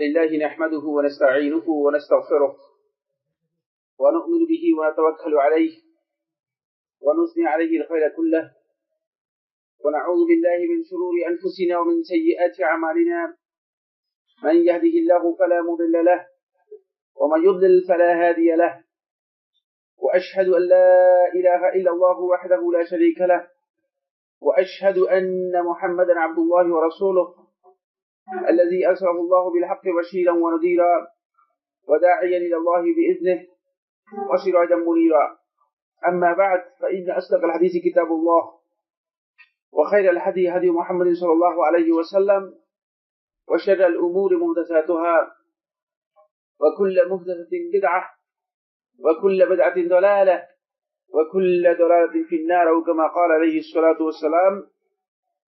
لله نحمده ونستعينه ونستغفره ونؤمن به ونتوكل عليه ونثني عليه الخير كله ونعوذ بالله من شرور أنفسنا ومن سيئات أعمالنا من يهده الله فلا مضل له ومن يضلل فلا هادي له وأشهد أن لا إله إلا الله وحده لا شريك له وأشهد أن محمدا عبد الله ورسوله الذي أرسله الله بالحق بشيرا ونذيرا وداعيا إلى الله بإذنه وسراجا منيرا. أما بعد، فإن أصدق الحديث كتاب الله وخير الهدي هدي محمد صلى الله عليه وسلم وشر الأمور محدثاتها وكل محدثة بدعة وكل بدعة ضلالة وكل ضلالة في النار، أو كما قال عليه الصلاة والسلام.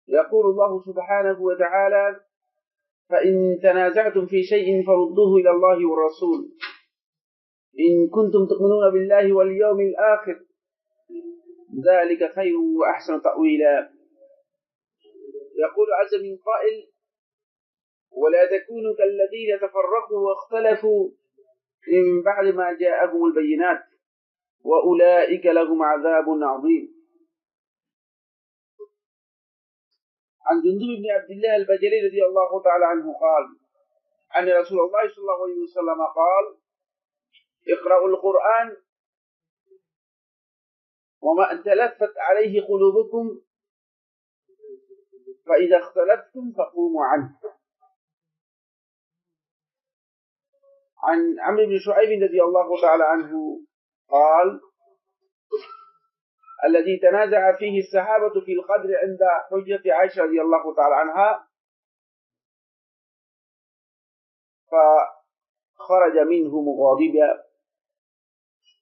يقول الله سبحانه وتعالى: فإن تنازعتم في شيء فردوه إلى الله والرسول إن كنتم تؤمنون بالله واليوم الآخر ذلك خير وأحسن تأويلا. يقول عز من قائل: ولا تكونوا كالذين تفرقوا واختلفوا من بعد ما جاءهم البينات وأولئك لهم عذاب عظيم. عن جندب بن عبد الله البجلي رضي الله تعالى عنه قال: أن رسول الله صلى الله عليه وسلم قال: اقرأوا القرآن وما تلفت عليه قلوبكم فإذا اختلفتم فقوموا عنه. عن عمرو بن شعيب رضي الله تعالى عنه قال: الذي تنازع فيه الصحابة في القدر عند حجة عائشة رضي الله تعالى عنها فخرج منه مغاضبا،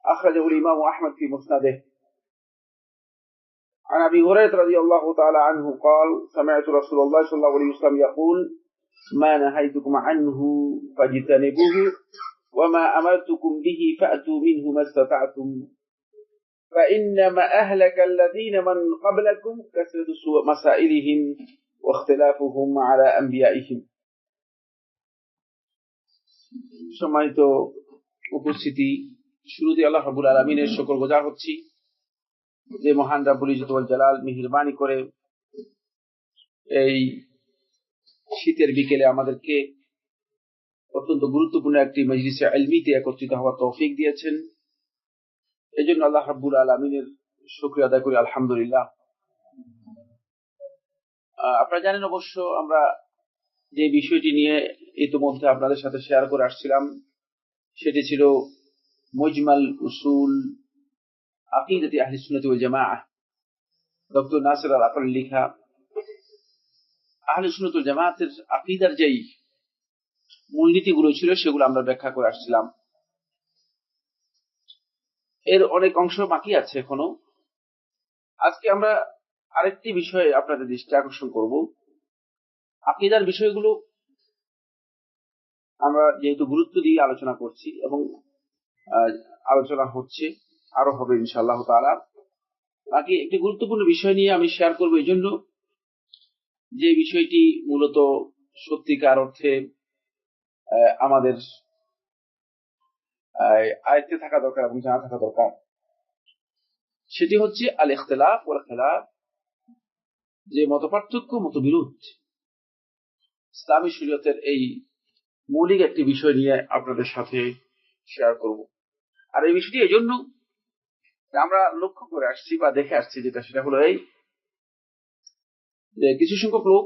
أخرجه الإمام أحمد في مسنده. عن أبي هريرة رضي الله تعالى عنه قال: سمعت رسول الله صلى الله عليه وسلم يقول: ما نهيتكم عنه فاجتنبوه وما أمرتكم به فأتوا منه ما استطعتم فإنما أهلك الذين من قبلكم كثرة مسائلهم واختلافهم على أنبيائهم. সম্মানিত উপস্থিতি, শুরুতে আল্লাহ রাব্বুল আলামিনের শুকরগুজার হচ্ছি যে মহান রাব্বুল ইজ্জত ওয়াল জালাল মেহেরবানি করে এই শীতের বিকেলে আমাদেরকে অত্যন্ত গুরুত্বপূর্ণ একটি মজলিসে ইলমিতে একত্রিত হওয়ার তৌফিক দিয়েছেন। এজন্য আল্লাহ রাব্বুল আলামিনের শুকরিয়া আদায় করি, আলহামদুলিল্লাহ। আপনারা জানেন অবশ্য আমরা যে বিষয়টি নিয়ে ইতিমধ্যে আপনাদের সাথে শেয়ার করে আসছিলাম সেটি ছিল মুজমাল উসুল আকিদাতি আহলে সুন্নাত ওয়াল জামাআহ, ডক্টর নাসির আল আকবর লেখা আহলে সুন্নাত ওয়াল জামাআতের আকীদার যেই মূলনীতিগুলো ছিল সেগুলো আমরা ব্যাখ্যা করে আসছিলাম। এর অনেক অংশ বাকি আছে এখনো। আজকে আমরা আরেকটি বিষয়ে আপনাদের দৃষ্টি আকর্ষণ করব। আকীদার বিষয়গুলো আমরা যেহেতু গুরুত্ব দিয়ে আলোচনা করছি এবং আলোচনা হচ্ছে, আরো হবে ইনশাআল্লাহ তাআলা। বাকি একটি গুরুত্বপূর্ণ বিষয় নিয়ে আমি শেয়ার করব, এই জন্য যে বিষয়টি মূলত সত্যিকার অর্থে আমাদের আয়ত্তে থাকা দরকার এবং জানা থাকা দরকার। সেটি হচ্ছে আল ইখতিলাফ ওয়াল খিলাফ, যে মতপার্থক্য, মতবিরোধ। ইসলামী শরীয়তের এই মৌলিক একটি বিষয় নিয়ে আপনাদের সাথে শেয়ার করব। আর এই বিষয়টি এই জন্য আমরা লক্ষ্য করে আসছি বা দেখে আসছি, সেটা হলো এই যে কিছু সংখ্যক লোক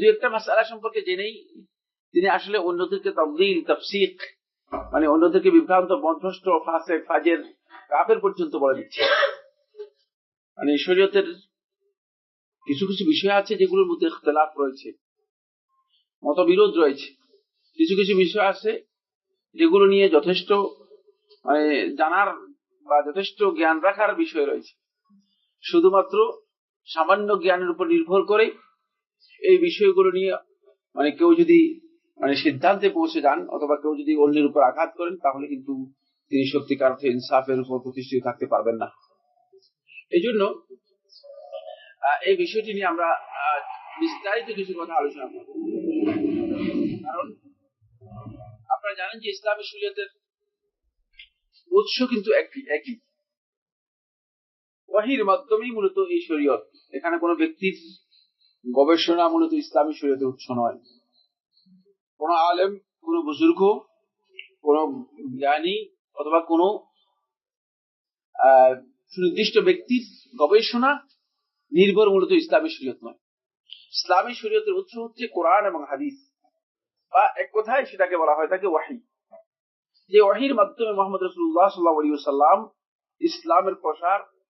দু একটা মাসআলা সম্পর্কে জেনেই তিনি আসলে অন্যদেরকে তাফদীল, তাফসীক, মানে অন্যদেরকে বিভ্রান্ত, পথভ্রষ্ট, ফাসিক, ফাজের, কাফের পর্যন্ত বলে দিচ্ছে। মানে শরীয়তের কিছু কিছু বিষয় আছে যেগুলোর মধ্যে ইখতিলাফ রয়েছে, মতবিরোধ রয়েছে। কিছু কিছু বিষয় আছে যেগুলো নিয়ে যথেষ্ট মানে জানার বা যথেষ্ট জ্ঞান রাখার বিষয় রয়েছে। শুধুমাত্র সামান্য জ্ঞানের উপর নির্ভর করে এই বিষয়গুলো নিয়ে মানে কেউ যদি মানে সিদ্ধান্তে পৌঁছে যান অথবা কেউ যদি অন্যের উপর আঘাত করেন, তাহলে কিন্তু তিনি সত্যিকার অর্থে ইনসাফের উপর প্রতিষ্ঠিত থাকতে পারবেন না। এই জন্য এই বিষয়টি নিয়ে আমরা বিস্তারিত কিছু কথা আলোচনা করব। জানেন যে ইসলামী শরীয়তের উৎস কিন্তু একই ওয়াহির মাধ্যমেই মূলত এই শরীয়ত। এখানে কোনো ব্যক্তির গবেষণা মূলত ইসলামী শরীয়তের উৎস নয়। কোন আলেম, কোন বুজুর্গ, কোন জ্ঞানী অথবা কোন সুনির্দিষ্ট ব্যক্তির গবেষণা নির্ভর মূলত ইসলামী শরীয়ত নয়। ইসলামী শরীয়তের উৎস হচ্ছে কোরআন এবং হাদিস, বা এক কথায় সেটাকে বলা হয় থাকে ওয়াহি। যে ওয়াহির মাধ্যমে মুহাম্মদ রাসূলুল্লাহ সাল্লাল্লাহু আলাইহি ওয়াসাল্লাম ইসলামের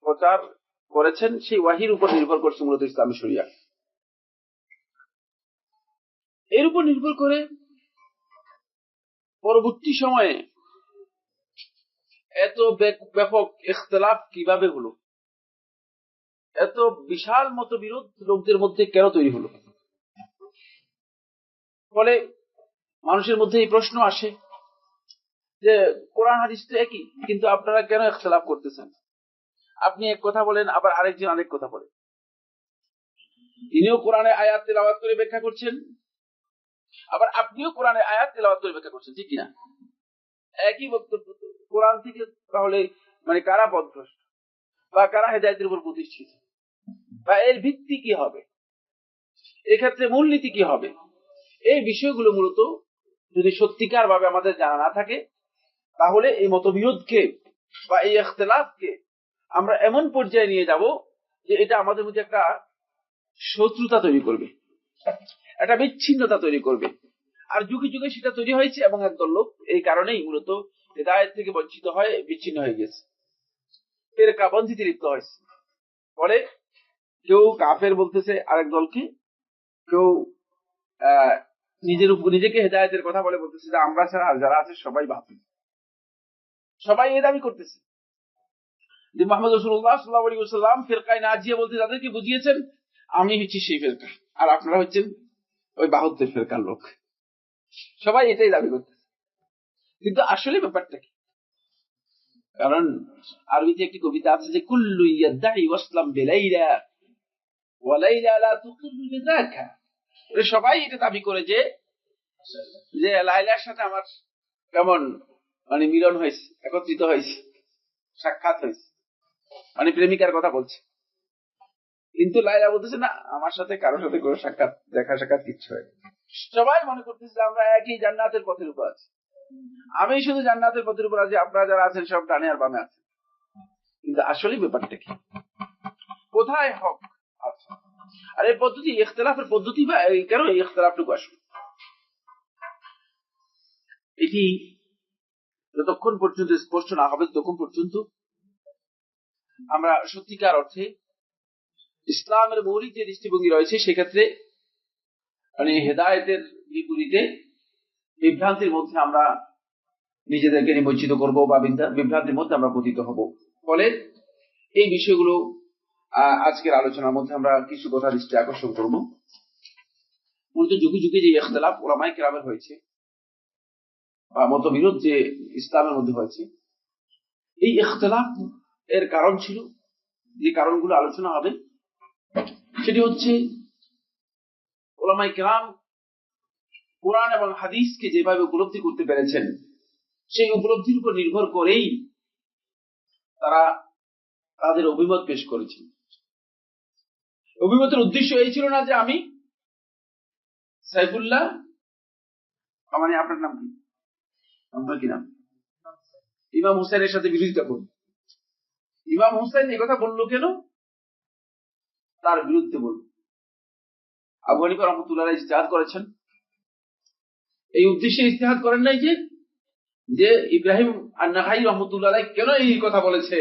প্রচার করেছেন, সেই ওয়াহির উপর নির্ভর করছে মূলত ইসলামী শরিয়া। এর উপর নির্ভর করে পরবর্তী সময়ে এত ব্যাপক ইখতিলাফ কিভাবে হলো, এত বিশাল মতবিরোধ লোকদের মধ্যে কেন তৈরি হলো? ফলে মানুষের মধ্যে এই প্রশ্ন আসে যে কোরআন হাদিস তো একই, কিন্তু আপনারা কেন ইখতিলাফ করতেছেন? আপনি এক কথা বলেন, আবার আরেকজন আরেক কথা বলেন। ইনিও কোরআনে আয়াত তেলাওয়াত করে ব্যাখ্যা করছেন, আবার আপনিও কোরআনে আয়াত তেলাওয়াত করে ব্যাখ্যা করছেন, ঠিক কিনা? একই বক্তব্য। কোরআন থেকে তাহলে কারা পথভ্রষ্ট বা কারা হেদায়েতের উপর প্রতিষ্ঠিত, বা এর ভিত্তি কি হবে, এক্ষেত্রে মূলনীতি কি হবে, এই বিষয়গুলো মূলত যদি সত্যিকার ভাবে আমাদের জানা না থাকে, তাহলে এই মতবিরোধকে বা এই ইখতিলাফকে আমরা এমন পর্যায়ে নিয়ে যাব যে এটা আমাদের মধ্যে একটা শত্রুতা তৈরি করবে, একটা বিচ্ছিন্নতা তৈরি করবে। আর যুগে যুগে সেটা তৈরি হয়েছে, এবং একদল লোক এই কারণেই মূলত হেদায়েত থেকে বঞ্চিত হয়ে বিচ্ছিন্ন হয়ে গেছে, ফিরকাবন্দিতে লিপ্ত হয়েছে। ফলে কেউ কাফের বলতেছে আরেক দলকে, কেউ নিজেকে হেদায়েতের কথা বলে বলতেছে যে আমরা ছাড়া যারা আছে সবাই বাতিল। সবাই এই দাবি করতেছে যে মুহাম্মদ রাসূলুল্লাহ সাল্লাল্লাহু আলাইহি ওয়াসাল্লাম ফিরকায়ে নাজিয়া বলতে যাদেরকে বুঝিয়েছেন, আমি হচ্ছি সেই ফিরকা, আর আপনারা হচ্ছেন ওই 72 ফিরকার লোক। সবাই এটাই দাবি করতেছে, কিন্তু আসলে ব্যাপারটা কি? কারণ আরবিতে একটি কবিতা আছে যে কুল্লু ইয়াদঈ ওয়াসলাম বিলাইলা ওয়া লাইলা লা তুকিরু বিযাকা। সবাই এটা দাবি করে যে লাইলার সাথে আমার কেমন মিলন হয়েছে, একত্রিত হয়েছে, সাক্ষাৎ হয়েছে, প্রেমিকার কথা বলছে। কিন্তু লাইলা বলতেছে না, আমার সাথে কারোর সাথে কোনো দেখা সাক্ষাৎ কিচ্ছু হয়। সবাই মনে করতেছে আমরা একই জান্নাতের পথের উপর আছি, আমি শুধু জান্নাতের পথের উপর আছি, আপনারা যারা আছেন সব ডানে আর বামে আছেন। কিন্তু আসলে ব্যাপারটা কি? কোথায় হক আছে? আর এই পদ্ধতি, ইখতিলাফের পদ্ধতি বা কেন এই ইখতিলাফটুকু আসবে? এটি যতক্ষণ পর্যন্ত স্পষ্ট না হবে ততক্ষণ পর্যন্ত আমরা সত্যিকার অর্থে ইসলামের মৌলিক যে দৃষ্টিভঙ্গি রয়েছে সেক্ষেত্রে হেদায়েতের বিপরীতে বিভ্রান্তির মধ্যে আমরা নিজেদেরকে নিমজ্জিত করব, বা বিভ্রান্তির মধ্যে আমরা পতিত হব। ফলে এই বিষয়গুলো আজকের আলোচনার মধ্যে আমরা কিছু কথা দৃষ্টি আকর্ষণ করব। মূলত যুগে যুগে যে ইখতিলাফ উলামায়ে কেরামের হয়েছে বা মতবিরোধ যে ইসলামের মধ্যে হয়েছে, এই ইখতিলাফ এর কারণ ছিল, যে কারণগুলো আলোচনা হবে সেটি হচ্ছে উলামায়ে কেরাম কোরআন এবং হাদিসকে যেভাবে উপলব্ধি করতে পেরেছেন, সেই উপলব্ধির উপর নির্ভর করেই তারা তাদের অভিমত পেশ করেছেন। অভিমতের উদ্দেশ্য এই ছিল না যে আমি সাইফুল্লাহ, আপনার নাম কি, আপনার কি নাম, ইমাম হুসাইনের সাথে বিরোধিতা করব। ইমাম হুসাইন এই কথা বললো কেন, তার বিরুদ্ধে বলব। আবু হানিফা রাহমাতুল্লাহ আলাইহি ইজতিহাদ করেছেন, এই উদ্দেশ্যে ইজতিহাদ করেন নাই যে ইব্রাহিম আন-নাখাই রাহমাতুল্লাহ আলাইহি কেন এই কথা বলেছে,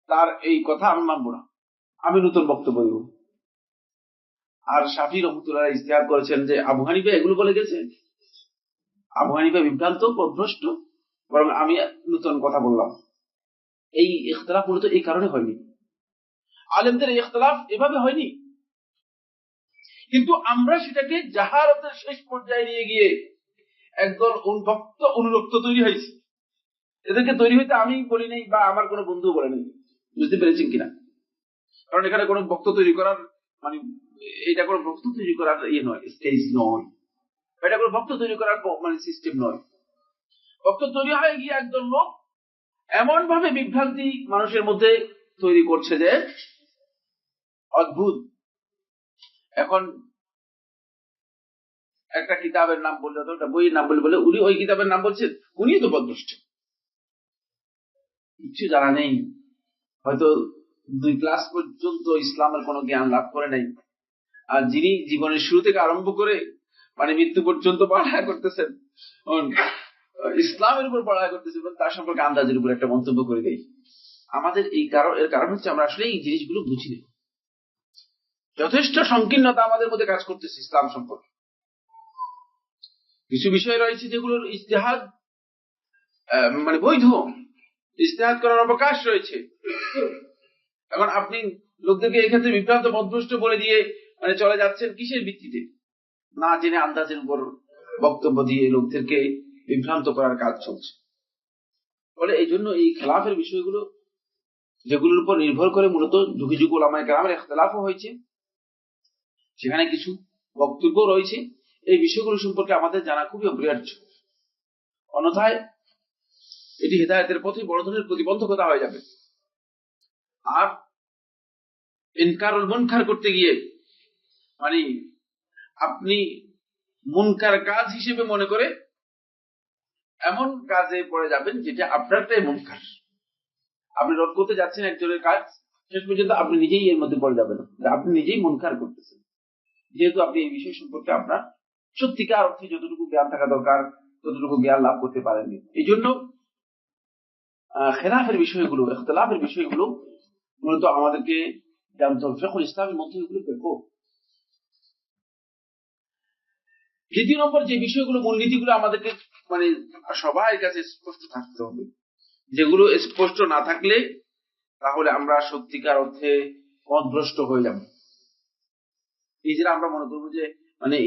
তার এই কথা আমি মানব না, আমি নতুন বক্তব্য দেব। আর শাফি রাহমাতুল্লাহ আলাইহি ইজতিহাদ করেছেন যে আবু হানিফা এগুলো বলে গেছে, আবু হানিফা বিভ্রান্ত, পথভ্রষ্ট, বরং আমি নতুন কথা বললাম। এই ইখতিলাফ মূলত এই কারণে হয়নি, আলেমদের এই ইখতিলাফ এভাবে হয়নি। কিন্তু আমরা সেটাকে জাহালতের শেষ পর্যায়ে নিয়ে গিয়ে একদল ভক্ত অনুরক্ত তৈরি হয়েছে। এদেরকে তৈরি হইতে আমি বলি নাই, বা আমার কোনো বন্ধু বলে নেই। বুঝতে পেরেছেন কিনা? কারণ এখানে কোনো ভক্ত তৈরি করার এটা কোনো ভক্ত তৈরি করার ইয়ে নয়, স্টেজ নয়, এটা কোনো ভক্ত তৈরি করার সিস্টেম নয়। বক্তব্য তৈরি হয়ে গিয়ে একজন লোক এমন ভাবে বিভ্রান্তি মানুষের মধ্যে তৈরি করছে যে অদ্ভুত। এখন একটা কিতাবের নাম বললে, একটা বইয়ের নাম বলে উনি ওই কিতাবের নাম বলছেন, উনি তো পদভ্রষ্ট, কিছু জানা নেই, হয়তো 2 ক্লাস পর্যন্ত ইসলামের কোনো জ্ঞান লাভ করে নাই। আর যিনি জীবনের শুরু থেকে আরম্ভ করে মৃত্যু পর্যন্ত পড়ালেখা করতেছেন, ইসলামের উপর পড়ালেখা করতেছেন, তার সম্পর্কে আন্দাজের উপর একটা মন্তব্য করে দেয়। আমাদের এর কারণ হচ্ছে আমরা আসলে এই জিনিসগুলো বুঝি না। যথেষ্ট সংকীর্ণতা আমাদের মধ্যে কাজ করতেছে ইসলাম সম্পর্কে। কিছু বিষয় রয়েছে যেগুলোর ইজতিহাদ বৈধ, ইজতিহাদ করার অবকাশ রয়েছে। এখন আপনি লোকদেরকে এক্ষেত্রে বিভ্রান্ত পথভ্রষ্ট বলে দিয়ে চলে যাচ্ছেন কিসের ভিত্তিতে? না জেনে আন্দাজের উপর বক্তব্য দিয়ে লোকদেরকে বিভ্রান্ত করার কাজ চলছে। ফলে এই জন্য এই খেলাফের বিষয়গুলো, যেগুলোর উপর নির্ভর করে মূলত যুগে যুগে উলামায়ে কেরামের ইখতিলাফও হয়েছে, সেখানে কিছু বক্তব্য রয়েছে, এই বিষয়গুলো সম্পর্কে আমাদের জানা খুবই অপরিহার্য। অন্যথায় এটি হেদায়েতের পথে বড় ধরনের প্রতিবন্ধকতা হয়ে যাবে। আর ইনকারুল মুনকার করতে গিয়ে আপনি মুনকার কাজ হিসেবে মনে করে এমন কাজে পড়ে যাবেন যেটা আপনারটাই মুনকার। আপনি রদ করতে যাচ্ছেন একজনের কাজ, শেষ পর্যন্ত আপনি নিজেই এর মধ্যে পড়ে যাবেন, আপনি নিজেই মুনকার করতেছেন, যেহেতু আপনি এই বিষয় সম্পর্কে আপনার সত্যিকার অর্থে যতটুকু জ্ঞান থাকা দরকার ততটুকু জ্ঞান লাভ করতে পারেননি। এই জন্য খেলাফের বিষয়গুলো, ইখতিলাফের বিষয়গুলো মূলত আমাদেরকে জানতে হবে। ফিকহুল ইসলামের মধ্যে এগুলো দেখো। দ্বিতীয় নম্বর যে বিষয়গুলো, মূলনীতিগুলো আমাদেরকে সবার কাছে স্পষ্ট থাকতে হবে। যেগুলো স্পষ্ট না থাকলে তাহলে আমরা সত্যিকার অর্থে পথভ্রষ্ট হয়ে যাব। নিজেরা আমরা মনে করবো যে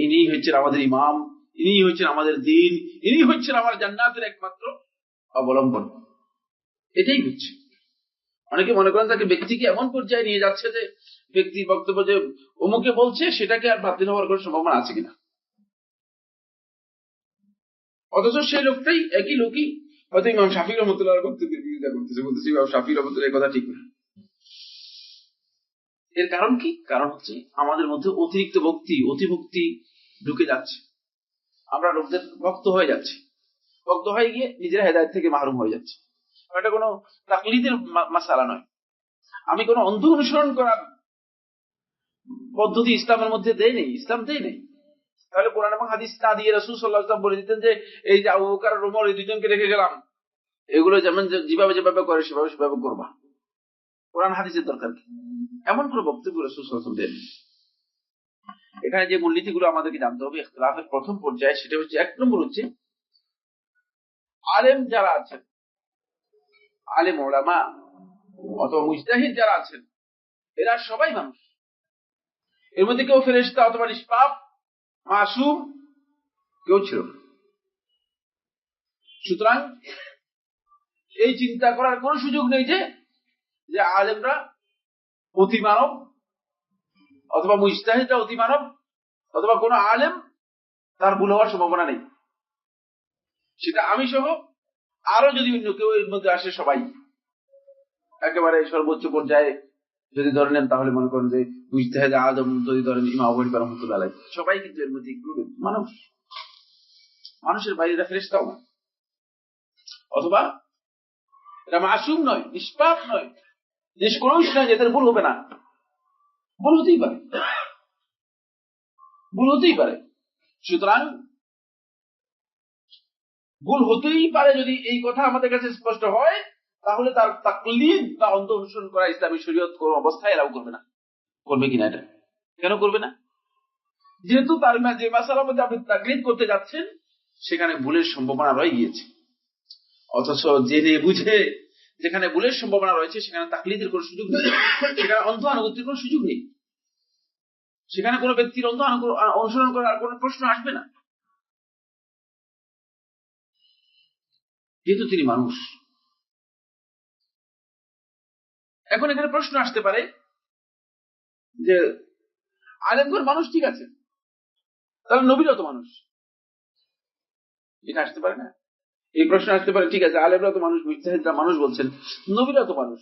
ইনি হচ্ছেন আমাদের ইমাম, ইনি হচ্ছেন আমাদের দ্বীন, ইনি হচ্ছেন আমার জান্নাতের একমাত্র অবলম্বন। এটাই হচ্ছে। অনেকে মনে করেন তাকে ব্যক্তিকে এমন পর্যায়ে নিয়ে যাচ্ছে যে ব্যক্তি বক্তব্য যে অমুকে বলছে সেটাকে আর বাতিল হওয়ার কোনো সম্ভাবনা আছে কিনা। অথচ সেই লোকটাই, একই লোকই হয়তো ইমাম শাফি রহমতুল্লাহর বক্তব্যের বিরোধিতা করতেছে, বলতেছে ইমাম শাফি রহমতুল্লাহ কথা ঠিক না। এর কারণ কি? কারণ হচ্ছে আমাদের মধ্যে অতিরিক্ত অতিভক্তি ঢুকে যাচ্ছে। আমরা লোকদের ভক্ত হয়ে যাচ্ছি, ভক্ত হয়ে গিয়ে নিজেরা হেদায়েত থেকে মাহরুম হয়ে যাচ্ছে। এটা কোনো তাকলিদের মাসালা নয়। আমি কোনো অন্ধ অনুসরণ করার পদ্ধতি ইসলামের মধ্যে দেয় নেই, ইসলাম দেয় নেই। তাহলে কোরআন এবং হাদিস না দিয়ে রাসূল সাল্লাল্লাহু আলাইহি ওয়াসাল্লাম বলে দিতেন যে এই যে আবু বকর আর ওমর, এই দুজনকে রেখে গেলাম, এগুলো যেমন যেভাবে করে সেভাবে করবা। কোরআন হাদিসের দরকার কি? এমন কোনো বক্তব্য রাসূল সাল্লাল্লাহু আলাইহি ওয়াসাল্লাম দেন। এখানে যে মূলনীতিগুলো আমাদেরকে জানতে হবে ইখতিলাফের প্রথম পর্যায়ে, সেটা হচ্ছে 1 নম্বর হচ্ছে আলেম যারা আছেন, আলেম উলামা অথবা মুজতাহিদ যারা আছেন, এরা সবাই মানুষ। এর মধ্যে কেউ ফেরেশতা অথবা নিষ্পাপ মাসুম কেউ ছিল না। সুতরাং এই চিন্তা করার কোন সুযোগ নেই যে আলেমরা অতি মানব অথবা মুজতাহিদরা অতি মানব অথবা কোন আলেম তার ভুল হওয়ার সম্ভাবনা নেই। সেটা আমি সহ আরো যদি অন্য কেউ এর মধ্যে আসে, সবাই একেবারে সর্বোচ্চ পর্যায়ে যদি ধরে নেন, তাহলে মনে করেন যে মুজতাহিদ আজম যদি ধরেন ইমাম আবু হানিফা রাহমাতুল্লাহ আলাইহি, সবাই কিন্তু এর মধ্যে ইনক্লুডেড। মানুষের বাইরে এরা ফেরেশতাও না, অথবা এরা মাসুম নয়, নিষ্পাপ নয়, নিষ্কলুষ নয়, এদের ভুল হবে না। ভুল হতেই পারে। সুতরাং ভুল হতেই পারে যদি এই কথা আমাদের কাছে স্পষ্ট হয়, তাহলে তার তাকলিদ বা অন্ধ অনুসরণ করা ইসলামী শরীয়ত কোন অবস্থায় এলাও করবে না। করবে কিনা? এটা কেন করবে না? যেহেতু তার যে মাসালার মধ্যে আপনি তাকলিদ করতে যাচ্ছেন সেখানে ভুলের সম্ভাবনা রয়ে গিয়েছে। অথচ জেনে বুঝে যেখানে ভুলের সম্ভাবনা রয়েছে সেখানে তাকলিদের কোন সুযোগ নেই, সেখানে অন্ধ আনুগত্যের কোন সুযোগ নেই, সেখানে কোনো ব্যক্তির অন্ধ অনুসরণ করার কোন প্রশ্ন আসবে না, যেহেতু তিনি মানুষ। এখন এখানে প্রশ্ন আসতে পারে যে আলেমগণ মানুষ, ঠিক আছে, তাহলে নবীরাও তো মানুষ। এটা আসতে পারে না? এই প্রশ্ন আসতে পারে, ঠিক আছে আলেমরা তো মানুষ, মুজতাহিদরা মানুষ বলছেন, নবীরা তো মানুষ,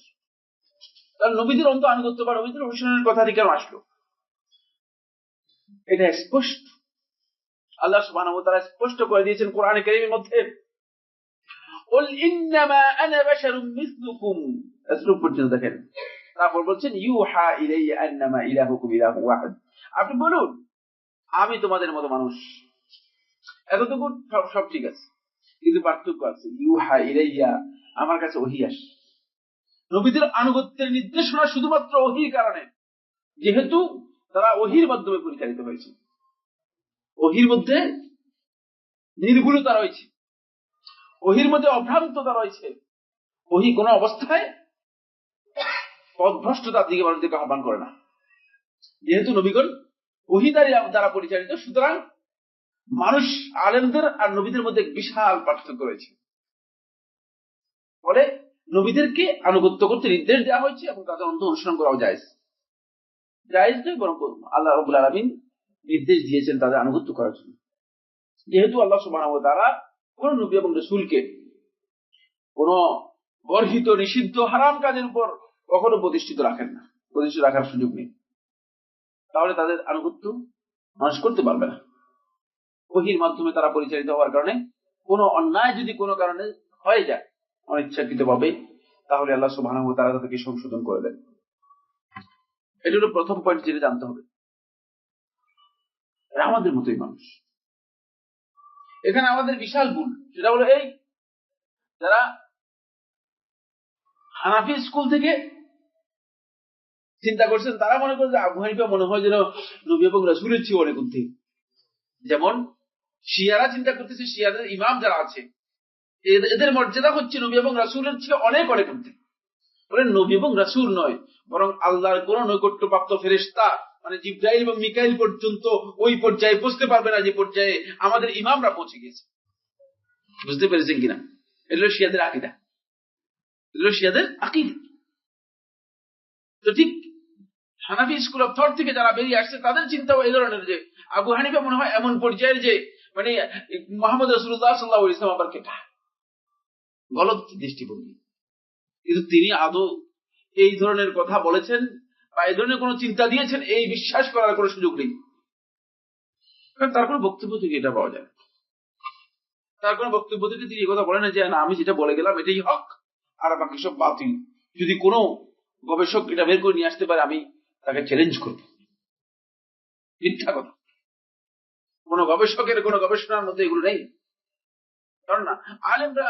তাহলে নবীদের অন্ত আনুগত্য বা নবীদের অনুসরণের কথাটি কেন আসলো? এটা স্পষ্ট, আল্লাহ সুবহানাহু ওয়া তাআলা স্পষ্ট করে দিয়েছেন কোরআনে কারীমের মধ্যে, কুল ইন্নামা আনা বাশারুম মিসলুকুম, আসলুব পর্যন্ত দেখেন। তারপর বলছেন ইউহা ইলাইয়া আন্নামা ইলাহুকুম ইলাহু ওয়াহিদ, আপনি বলুন আমি তোমাদের মতো মানুষ। এতটুকু সব ঠিক আছে, কিন্তু পার্থক্য আছে। ইউহা ইলাইয়া, আমার কাছে ওহী আসে। নবীদের আনুগত্যের নির্দেশনা শুধুমাত্র ওহীর কারণে, যেহেতু তারা ওহীর মাধ্যমে পরিচালিত হয়েছে। ওহীর মধ্যে নির্ভুলতা রয়েছে, ওহীর মধ্যে অভ্রান্ততা রয়েছে। ওহী কোন অবস্থায় পথভ্রষ্টতার দিকে মানুষদেরকে আহ্বান করে না। যেহেতু নবীগণ ওহী দ্বারা পরিচালিত, সুতরাং মানুষ আলেমদের আর নবীদের মধ্যে বিশাল পার্থক্য রয়েছে। ফলে নবীদেরকে আনুগত্য করতে নির্দেশ দেওয়া হয়েছে এবং তাদের অন্ত অনুসরণ করাও জায়েজ। জায়েজ নয়, বরং আল্লাহ রাব্বুল আলামিন নির্দেশ দিয়েছেন তাদের আনুগত্য করার জন্য। যেহেতু আল্লাহ সুবহানাহু ওয়া তাআলা কোন নবী এবং রাসূলকে কোন গর্হিত, নিষিদ্ধ, হারাম কাজের উপর কখনো প্রতিষ্ঠিত রাখেন না, প্রতিষ্ঠিত রাখার সুযোগ নেই, তাহলে তাদের আনুগত্য মানুষ করতে পারবে না। ওহীর মাধ্যমে তারা পরিচালিত হওয়ার কারণে কোনো অন্যায় যদি কোনো কারণে হয়ে যায় অনিচ্ছাকৃতভাবে, তাহলে আল্লাহ সুবহানাহু ওয়া তাআলা তাদেরকে সংশোধন করে দেন। এটা হলো প্রথম পয়েন্ট যেটা জানতে হবে, এরা আমাদের মতোই মানুষ। এখানে আমাদের বিশাল ভুল, সেটা হলো এই, যারা হানাফি স্কুল থেকে চিন্তা করছেন, তারা মনে করেন যে আবু হানিফা মনে হয় যেন নবী এবং রাসূলের চেয়ে অনেক ঊর্ধ্বে। যেমন শিয়ারা চিন্তা করতেছে, শিয়াদের ইমাম যারা আছে এদের মর্যাদা হচ্ছে নবী এবং রাসূলের চেয়ে অনেক অনেক ঊর্ধ্বে। বলেন নবী এবং রাসূল নয়, বরং আল্লাহর কোন নৈকট্যপ্রাপ্ত ফেরেশতা মানে জিবরাইল এবং মিকাইল পর্যন্ত ওই পর্যায়ে পৌঁছতে পারবে না যে পর্যায়ে আমাদের ইমামরা পৌঁছে গেছে। বুঝতে পেরেছেন কিনা? এগুলো শিয়াদের আকীদা, এগুলো শিয়াদের আকীদা। তো ঠিক হানাফি স্কুল অফ থট থেকে যারা বেরিয়ে আসছে, তাদের চিন্তাও এই ধরনের যে আবু হানিফা মনে হয় এমন পর্যায়ের যে মানে মুহাম্মদ রাসূলুল্লাহ সাল্লাল্লাহু আলাইহি ওয়াসাল্লাম আবার কেটা, গলত দৃষ্টিভঙ্গি। কিন্তু তিনি আদৌ এই ধরনের কথা বলেছেন বা এই ধরনের কোন চিন্তা দিয়েছেন, এই বিশ্বাস করার কোন সুযোগ নেই। কারণ তার কোন বক্তব্য থেকে এটা পাওয়া যায়, তার কোন বক্তব্য থেকে তিনি এই কথা বলেন যে না আমি যেটা বলে গেলাম এটাই হক আর বাকি সব বাতিল। যদি কোনো গবেষক এটা বের করে নিয়ে আসতে পারে, আমি তাকে চ্যালেঞ্জ করব। মিথ্যা কথা, কোন গবেষকের কোন গবেষণার মধ্যে এগুলো নেই। কারণ না, আলেমরা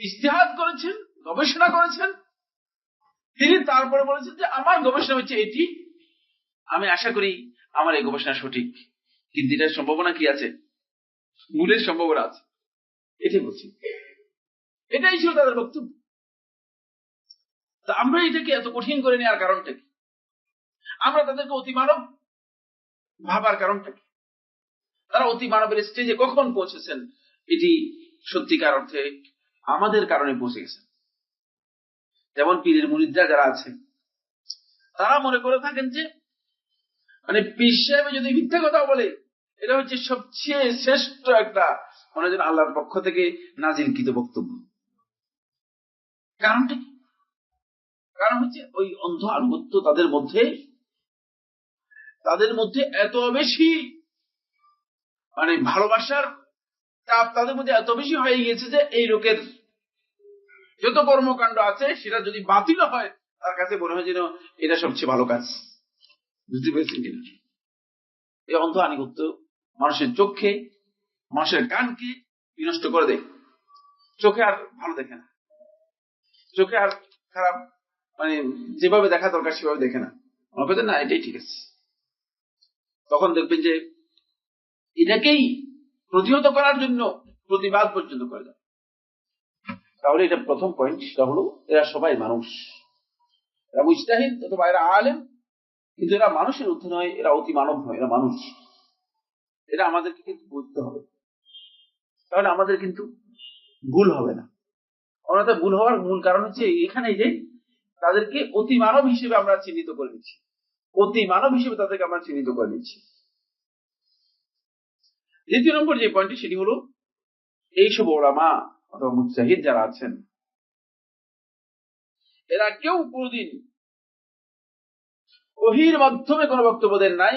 ইজতিহাদ করেছেন, গবেষণা করেছেন, তিনি তারপরে বলেছেন যে আমার গবেষণা হচ্ছে এটি, আমি আশা করি আমার এই গবেষণা সঠিক, কিন্তু এটার সম্ভাবনা কি আছে, ভুলের সম্ভাবনা আছে, এটাই বলছি। এটাই ছিল তাদের বক্তব্য। তা আমরা এটাকে এত কঠিন করে নেওয়ার কারণটা কি? আমরা তাদেরকে অতি মানব ভাবার কারণটা কি? তারা অতি মানবের স্টেজে কখন পৌঁছেছেন, এটি সত্যিকার অর্থে আমাদের কারণে পৌঁছে গেছে। যেমন পীরের মুরিদরা যারা আছে, তারা মনে করে থাকেন যে মানে পীর সাহেব যদি মিথ্যা কথা বলে, এটা হচ্ছে সবচেয়ে শ্রেষ্ঠ একটা মনে হয় আল্লাহর পক্ষ থেকে নাজিলকৃত বক্তব্য। কারণটা কি? কারণ হচ্ছে ওই অন্ধ আনুগত্য তাদের মধ্যে এত বেশি মানে ভালোবাসার চাপ তাদের মধ্যে এত বেশি হয়ে গিয়েছে যে এই লোকের যত কর্মকাণ্ড আছে সেটা যদি বাতিল হয়, তার কাছে মনে হয় যেন এটা সবচেয়ে ভালো কাজ। বুঝতে পেরেছেন কিনা? এই অন্ধ আনুগত্য মানুষের চোখে, মানুষের কানকে বিনষ্ট করে দেয়। চোখে আর ভালো দেখে না, চোখে আর খারাপ মানে যেভাবে দেখা দরকার সেভাবে দেখে না, মনে করছেন না এটাই ঠিক আছে। তখন দেখবেন যে এটাকেই প্রতিহত করার জন্য প্রতিবাদ পর্যন্ত করে যায়। তাহলে এটা প্রথম পয়েন্ট, সেটা হলো এরা সবাই মানুষ, এরা মুজতাহিদ অথবা এরা আলেম, কিন্তু এরা মানুষের ঊর্ধ্বে নয়, এরা অতি মানব নয়, এরা মানুষ। এটা আমাদেরকে কিন্তু বুঝতে হবে, তাহলে আমাদের কিন্তু ভুল হবে না। আমাদের ভুল হওয়ার মূল কারণ হচ্ছে এখানে যে তাদেরকে অতি মানব হিসেবে আমরা চিহ্নিত করে নিচ্ছি, অতি মানব হিসেবে তাদেরকে আমরা চিহ্নিত করে নিচ্ছি। দ্বিতীয় নম্বর যে পয়েন্টটি, সেটি হলো এইসব ওলামা অথবা মুজতাহিদ যারা আছেন, এরা কেউ কোনদিন ওহীর মাধ্যমে কোনো বক্তব্য দেন নাই,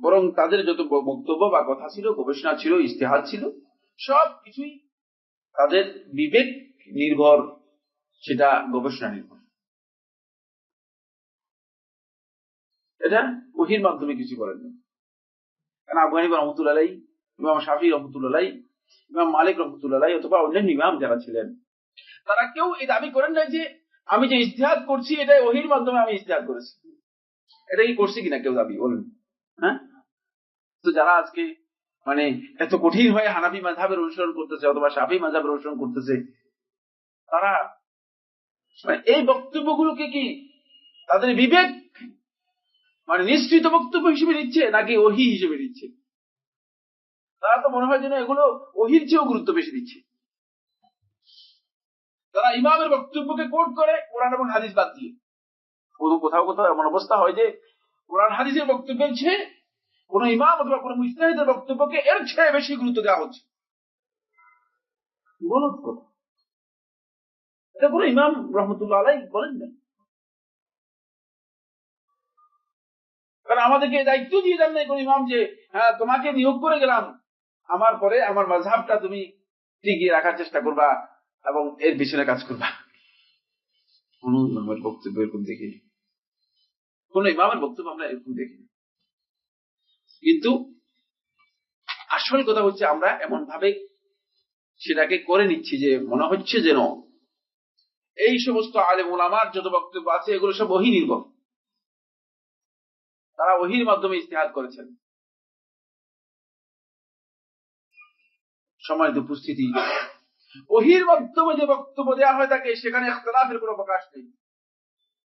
বরং তাদের যত বক্তব্য বা কথা ছিল, গবেষণা ছিল, ইজতিহাদ ছিল, সব কিছুই তাদের বিবেক নির্ভর, সেটা গবেষণা নির্ভর। এটা ওহীর মাধ্যমে কিছু করেন না। কারণ আবু হানিফা রহমতুল্লাহ আলাইহি, ইমাম শাফি রহমতুল্লাহ আলাইহি, ইমাম মালিক রহমতুল্লাহ আলাইহি অথবা অন্যান্য ইমাম যারা ছিলেন, তারা কেউ এই দাবি করেন না যে আমি যে ইজতিহাদ করছি এটা ওহীর মাধ্যমে আমি ইজতিহাদ করেছি। এটা কি করছি কিনা কেউ দাবি বলেন? হ্যাঁ, তো যারা আজকে মানে এত কঠিন হয়ে হানাফি মাযহাবের অনুসরণ করতেছে অথবা শাফি মাযহাবের অনুসরণ করতেছে, তারা এই বক্তব্যগুলোকে কি তাদের বিবেক নিশ্চিত বক্তব্য হিসেবে নিচ্ছে নাকি ওহী হিসেবে নিচ্ছে? তারা তো মনে হয় যেন এগুলো ওহীর চেয়েও গুরুত্ব বেশি দিচ্ছে। তারা ইমামের বক্তব্যকে কোট করে কোরআন এবং হাদিস বাদ দিয়ে। কোথাও কোথাও এমন অবস্থা হয় যে কোরআন হাদিসের বক্তব্যের চেয়ে কোন ইমাম অথবা কোন মুজতাহিদের বক্তব্যকে এর চেয়ে বেশি গুরুত্ব দেওয়া হচ্ছে। বলুন, এটা কোন ইমাম রহমতুল্লাহ আলাইহি বলেন না। কারণ আমাদেরকে দায়িত্ব দিয়ে যান না কোন ইমাম যে হ্যাঁ তোমাকে নিয়োগ করে গেলাম, আমার পরে আমার মাযহাবটা তুমি টিকিয়ে রাখার চেষ্টা করবা এবং এর পিছনে কাজ করবা। কোন ইমামের বক্তব্য এরকম দেখি, কোন ইমামের বক্তব্য আমরা এরকম দেখি। কিন্তু আসল কথা হচ্ছে আমরা এমন ভাবে সেটাকে করে নিচ্ছি যে মনে হচ্ছে যেন এই সমস্ত আলেম উলামার যত বক্তব্য আছে এগুলো সব ওহী নির্ভর, তারা ওহীর মাধ্যমে ইজতিহাদ করেছেন। সম্মানিত উপস্থিতি, ওহীর মাধ্যমে যে বক্তব্য দেওয়া হয় থাকে সেখানে ইখতিলাফের কোনো প্রকাশ নেই,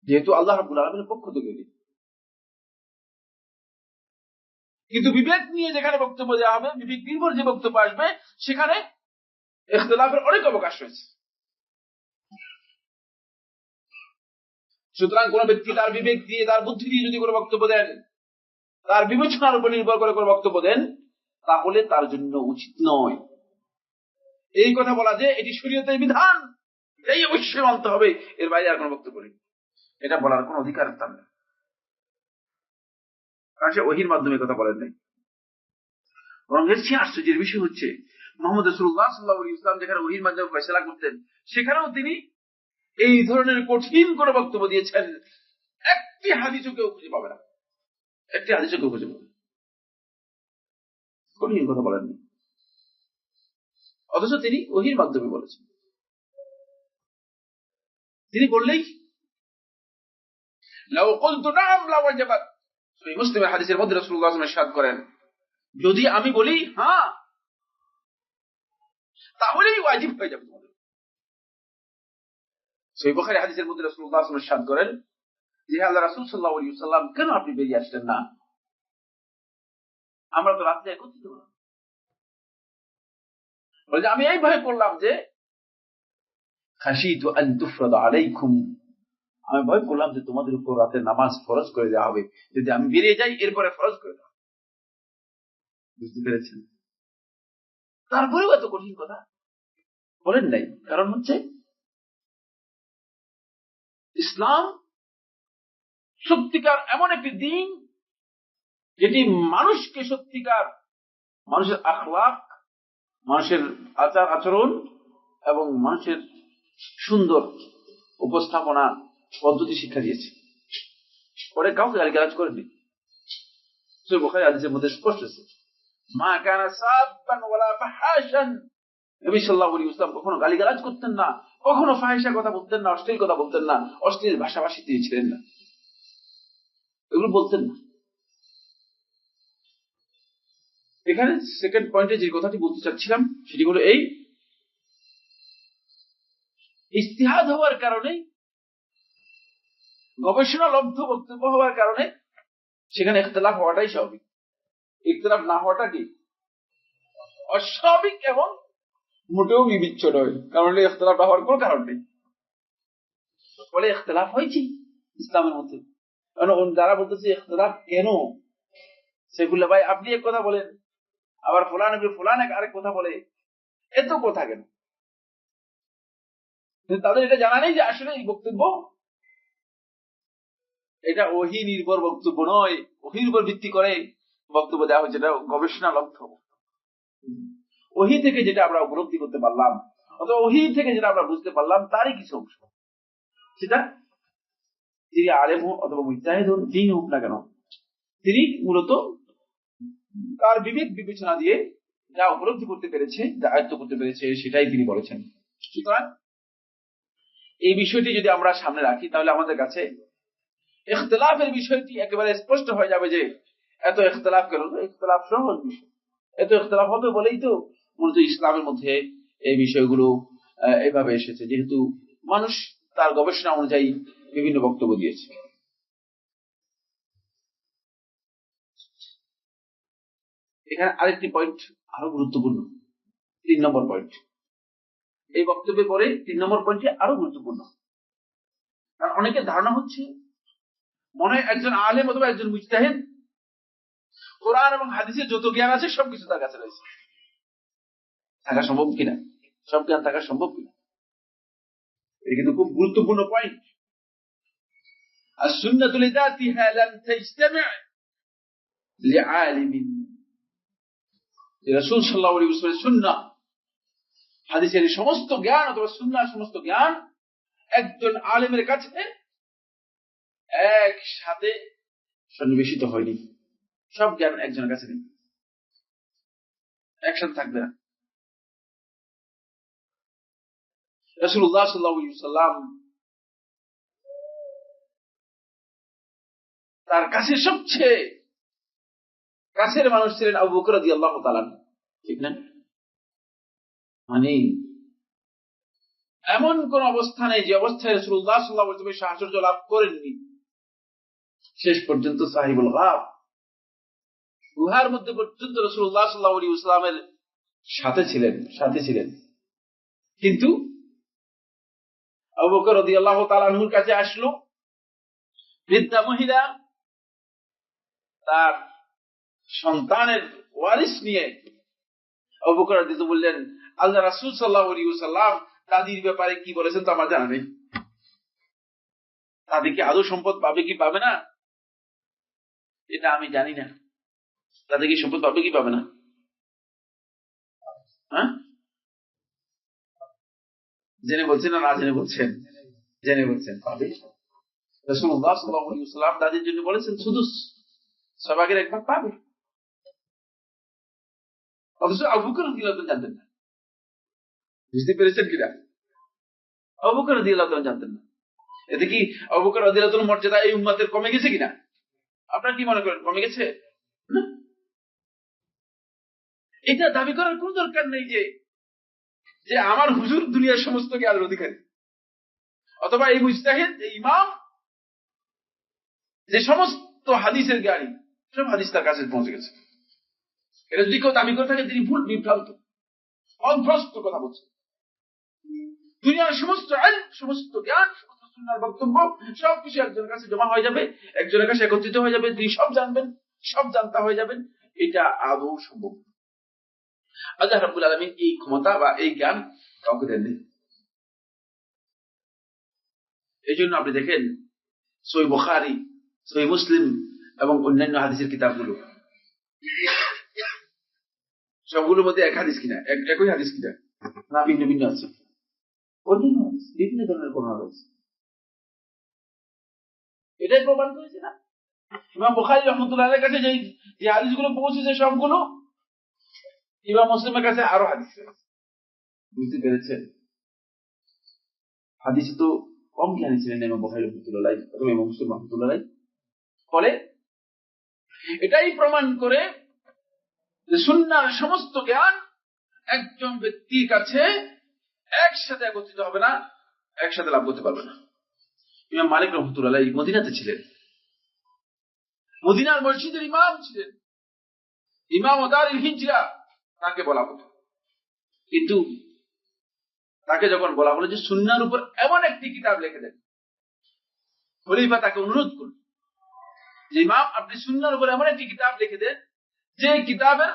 যেহেতু আল্লাহ রাব্বুল আলামিনের পক্ষ থেকে। কিন্তু বিবেক নিয়ে যেখানে বক্তব্য দেওয়া হবে, বিবেক নির্ভর যে বক্তব্য আসবে, সেখানে ইখতিলাফের অনেক অবকাশ রয়েছে। সুতরাং কোন ব্যক্তি তার বিবেক দিয়ে, তার বুদ্ধি দিয়ে যদি কোনো বক্তব্য দেন, তার বিবেচনার উপর নির্ভর করে কোনো বক্তব্য দেন, তাহলে তার জন্য উচিত নয় এই কথা বলা যে এটি শরীয়তের বিধান, এই অবশ্যই মানতে হবে, এর বাইরে আর কোনো বক্তব্য নেই। এটা বলার কোন অধিকার তার নেই, কারণ সে ওহীর মাধ্যমে কথা বলেন নাই। বরং এর চেয়ে আশ্চর্যের বিষয় হচ্ছে মুহাম্মদ রাসূলুল্লাহ সাল্লাল্লাহু আলাইহি ওয়াসাল্লাম যেখানে ওহীর মাধ্যমে ফয়সালা করতেন, সেখানেও তিনি এই ধরনের কঠিন কোন বক্তব্য দিয়েছেন, একটি হাদিসও কেউ খুঁজে পাবে না, একটি হাদিসও কেউ খুঁজে পাবে না, কঠিন কথা বলেননি। অথচ তিনি ওহীর মাধ্যমে বলেছেন। তিনি বললেই লাউ কুলতু নাম লাওয়াজাবাত, সহিহ মুসলিমের হাদিসের মধ্যে রাসূলুল্লাহ সাল্লাল্লাহু আলাইহি ওয়াসাল্লাম ইরশাদ করেন, যদি আমি বলি হ্যাঁ, তাহলেই ওয়াজিব হয়ে যাবে তোমাদের। সহিহ বুখারী হাদিসের মধ্যে রাসূলুল্লাহ সাল্লাল্লাহু আলাইহি ওয়াসাল্লাম ইরশাদ করেন যে আল্লাহ রাসূল সাল্লাল্লাহু আলাইহি ওয়াসাল্লাম, কেন আপনি বেরিয়ে আসলেন না? আমরা তো রাতে একত্রিত হলাম। বলে আমি এই ভয় করলাম যে খাশিতু আন তুফরাদা আলাইকুম, আমি ভয় করলাম যে তোমাদের উপর রাতে নামাজ ফরজ করে দেওয়া হবে, যদি আমি বেরিয়ে যাই এরপরে ফরজ করে দেওয়া। বুঝতে পেরেছেন? তারপরেও এত কঠিন কথা বলেন নাই, কারণ হচ্ছে ইসলাম সত্যিকার এমন একটি দিন যেটি মানুষকে সত্যিকার মানুষের আখলাক, মানুষের আচার আচরণ এবং মানুষের সুন্দর উপস্থাপনা পদ্ধতি শিক্ষা দিয়েছে। পরে কাউকে গালিগালাজ করেনি। সহিহ বুখারী হাদিসের মধ্যে স্পষ্ট আছে, মা কানা সাব্বান ওয়ালা ফাহাশান, নবী সাল্লাল্লাহু আলাইহি ওয়াসাল্লাম কখনো গালিগালাজ করতেন না, কখনো ফাহিশা কথা বলতেন না, অশ্লীল কথা বলতেন না, অশ্লীল ভাষাভাষী তিনি ছিলেন না, এগুলো বলতেন না। এখানে সেকেন্ড পয়েন্টে যে কথাটি বলতে চাচ্ছিলাম সেটি হলো এই, ইজতিহাদ হওয়ার কারণে, গবেষণা লব্ধ বক্তব্য হওয়ার কারণে সেখানে ইখতিলাফ হওয়াটাই স্বাভাবিক। ইখতিলাফ না হওয়াটা কি অস্বাভাবিক এবং মোটেও বিবেচ্য নয়, কারণ ইখতিলাফ হওয়ার কোনো কারণ নেই। বলে ইখতিলাফ হয়েছে ইসলামের মধ্যে, যারা বলতেছে ইখতিলাফ কেন, সেগুলো ভাই আপনি এক কথা বলেন, আবার ফুলান আরেক কথা বলে, এত কথা কেন? কিন্তু তাদের এটা জানা নেই যে আসলে এই বক্তব্য এটা ওহী নির্ভর বক্তব্য নয়, ওহীর উপর ভিত্তি করে বক্তব্য দেওয়া হচ্ছে, এটা গবেষণা লব্ধ। ওহী থেকে যেটা আমরা উপলব্ধি করতে পারলাম অথবা ওহী থেকে যেটা আমরা বুঝতে পারলাম তারই কিছু অংশ, সেটা তিনি আলেম হোক অথবা মুজতাহিদ হোক, যিনি হোক না কেন, তিনি মূলত তার বিবেক বিবেচনা দিয়ে যা উপলব্ধি করতে পেরেছে, যা আয়ত্ত করতে পেরেছে, সেটাই তিনি বলেছেন। সুতরাং এই বিষয়টি যদি আমরা সামনে রাখি তাহলে আমাদের কাছে ইখতিলাফের বিষয়টি একেবারে স্পষ্ট হয়ে যাবে যে এত ইখতিলাফ কেন। ইখতিলাফ সহজ বিষয়, এত ইখতিলাফ হবে বলেই তো মূলত ইসলামের মধ্যে এই বিষয়গুলো এভাবে এসেছে, যেহেতু মানুষ তার গবেষণা অনুযায়ী বিভিন্ন বক্তব্য দিয়েছে। এখানে আরেকটি পয়েন্ট আরো গুরুত্বপূর্ণ, 3 নম্বর পয়েন্ট। এই বক্তব্যের পরে 3 নম্বর পয়েন্টটি আরো গুরুত্বপূর্ণ। কারণ অনেকের ধারণা হচ্ছে মনে হয় একজন আলেম অথবা একজন মুজতাহিদ কোরআন এবং হাদিসের যত জ্ঞান আছে সবকিছু তার কাছে রয়েছে। থাকা সম্ভব কিনা? সব জ্ঞান থাকা সম্ভব কিনা? এটা কিন্তু খুব গুরুত্বপূর্ণ পয়েন্ট। আর সুন্নাতুল যাতিহা লাম তাজতামি' লিআলিমিন, রাসূল সাল্লাল্লাহু আলাইহি ওয়াসাল্লামের সুন্নাহ হাদিসের সমস্ত জ্ঞান অথবা সুন্নাহর সমস্ত জ্ঞান একজন আলেমের কাছে একসাথে সন্নিবেশিত হয়নি। সব জ্ঞান একজনের কাছে নেই, একসাথে থাকবে না। রাসূলুল্লাহ সাল্লাল্লাহু আলাইহি ওয়াসাল্লাম তার কাছে সবচেয়ে কাছের মানুষ ছিলেন আবু বকর রাদিয়াল্লাহু তাআলা, ঠিক না? মানে এমন কোন অবস্থা নেই যে অবস্থায় রাসূলুল্লাহ সাল্লাল্লাহু আলাইহি ওয়াসাল্লাম সাহায্য লাভ করেননি। শেষ পর্যন্ত সাহিবুল গাব, গুহার মধ্যে পর্যন্ত রাসূলুল্লাহ সাল্লাল্লাহু আলাইহি ওয়াসাল্লামের সাথে ছিলেন। কিন্তু আবু বকর রাদিয়াল্লাহু তাআলা আনহুর কাছে আসলো বৃদ্ধা মহিলা, তার সন্তানের ওয়ারিস নিয়ে। আবু বকর রাদিয়াল্লাহু বললেন, আল্লাহ রাসূল সাল্লাল্লাহু আলাইহি ওয়াসাল্লাম দাদির ব্যাপারে কি বলেছেন তো আমার জানা নেই। দাদি কি আদৌ সম্পদ পাবে কি পাবে না এটা আমি জানি না। দাদি কি সম্পদ পাবে কি পাবে না? হ্যাঁ, জেনে বলছেন না জেনে বলছেন? জেনে বলছেন পাবে। রাসূলুল্লাহ সাল্লাল্লাহু আলাইহি ওয়াসাল্লাম দাদির জন্য বলেছেন সুদুস, 6 ভাগের 1 ভাগ পাবে। অথচ আবু বকর রাদিয়াল্লাহু আনহু জানতেন না। বুঝতে পেরেছেন কিনা? আবু বকর রাদিয়াল্লাহু আনহু জানতেন না। এতে কি আবু বকর রাদিয়াল্লাহু আনহুর মর্যাদা এই উম্মতের কমে গেছে কিনা? আপনারা কি মনে করেন কমে গেছে? না। এটা দাবি করার কোন দরকার নেই যে আমার হুজুর দুনিয়ার সমস্ত জ্ঞানের অধিকারী, অথবা এই মুজতাহিদ, এই ইমাম যে সমস্ত হাদিসের জ্ঞানী, সব হাদিস তার কাছে পৌঁছে গেছে। এটা যদি কেউ দাবি করে থাকে তিনি ভুল, বিভ্রান্ত, অভ্রষ্ট কথা বলছে। দুনিয়ার সমস্ত ইলম, সমস্ত জ্ঞান, সমস্ত সুন্নাহর বক্তব্য সবকিছু একজনের কাছে জমা হয়ে যাবে, একজনের কাছে একত্রিত হয়ে যাবে, তিনি সব জানবেন, সব জানতা হয়ে যাবেন, এটা আদৌ সম্ভব। আল্লাহ রাব্বুল আলামিন এই ক্ষমতা বা এই জ্ঞান কাউকে দেননি। এই জন্য আপনি দেখেন সহিহ বুখারী, সহিহ মুসলিম এবং অন্যান্য হাদিসের কিতাবগুলো, সবগুলোর মধ্যে এক হাদিস কিনা, একই হাদিস কিনা, না ভিন্ন ভিন্ন আছে? বিভিন্ন ধরনের বর্ণনা রয়েছে। এটাই প্রমাণ করেছে না ইমাম বুখারী রাহমাতুল্লাহ আলাইহির কাছে যে হাদিসগুলো পৌঁছেছে সবগুলো, ইমাম মুসলিমের কাছে আরো হাদিস রয়েছে। বুঝতে পেরেছেন? হাদিস তো কম জ্ঞানী ছিলেন ইমাম বুখারী রাহমাতুল্লাহ আলাইহি এবং ইমাম মুসলিম রাহমাতুল্লাহ আলাইহি। ফলে এটাই প্রমাণ করে যে সুন্নাহর সমস্ত জ্ঞান একজন ব্যক্তির কাছে একসাথে একত্রিত হবে না, একসাথে লাভ করতে পারবে না। ইমাম মালিক রাহমাতুল্লাহ আলাইহি মদিনাতে ছিলেন, মদিনার মসজিদের ইমাম ছিলেন, ইমাম দারুল হিজরা তাকে বলা হতো। কিন্তু তাকে যখন বলা হলো যে সুন্নাহর উপর এমন একটি কিতাব লিখে দেন, খলিফা তাকে অনুরোধ করল যে ইমাম আপনি সুন্নাহর উপর এমন একটি কিতাব লিখে দেন যে কিতাবের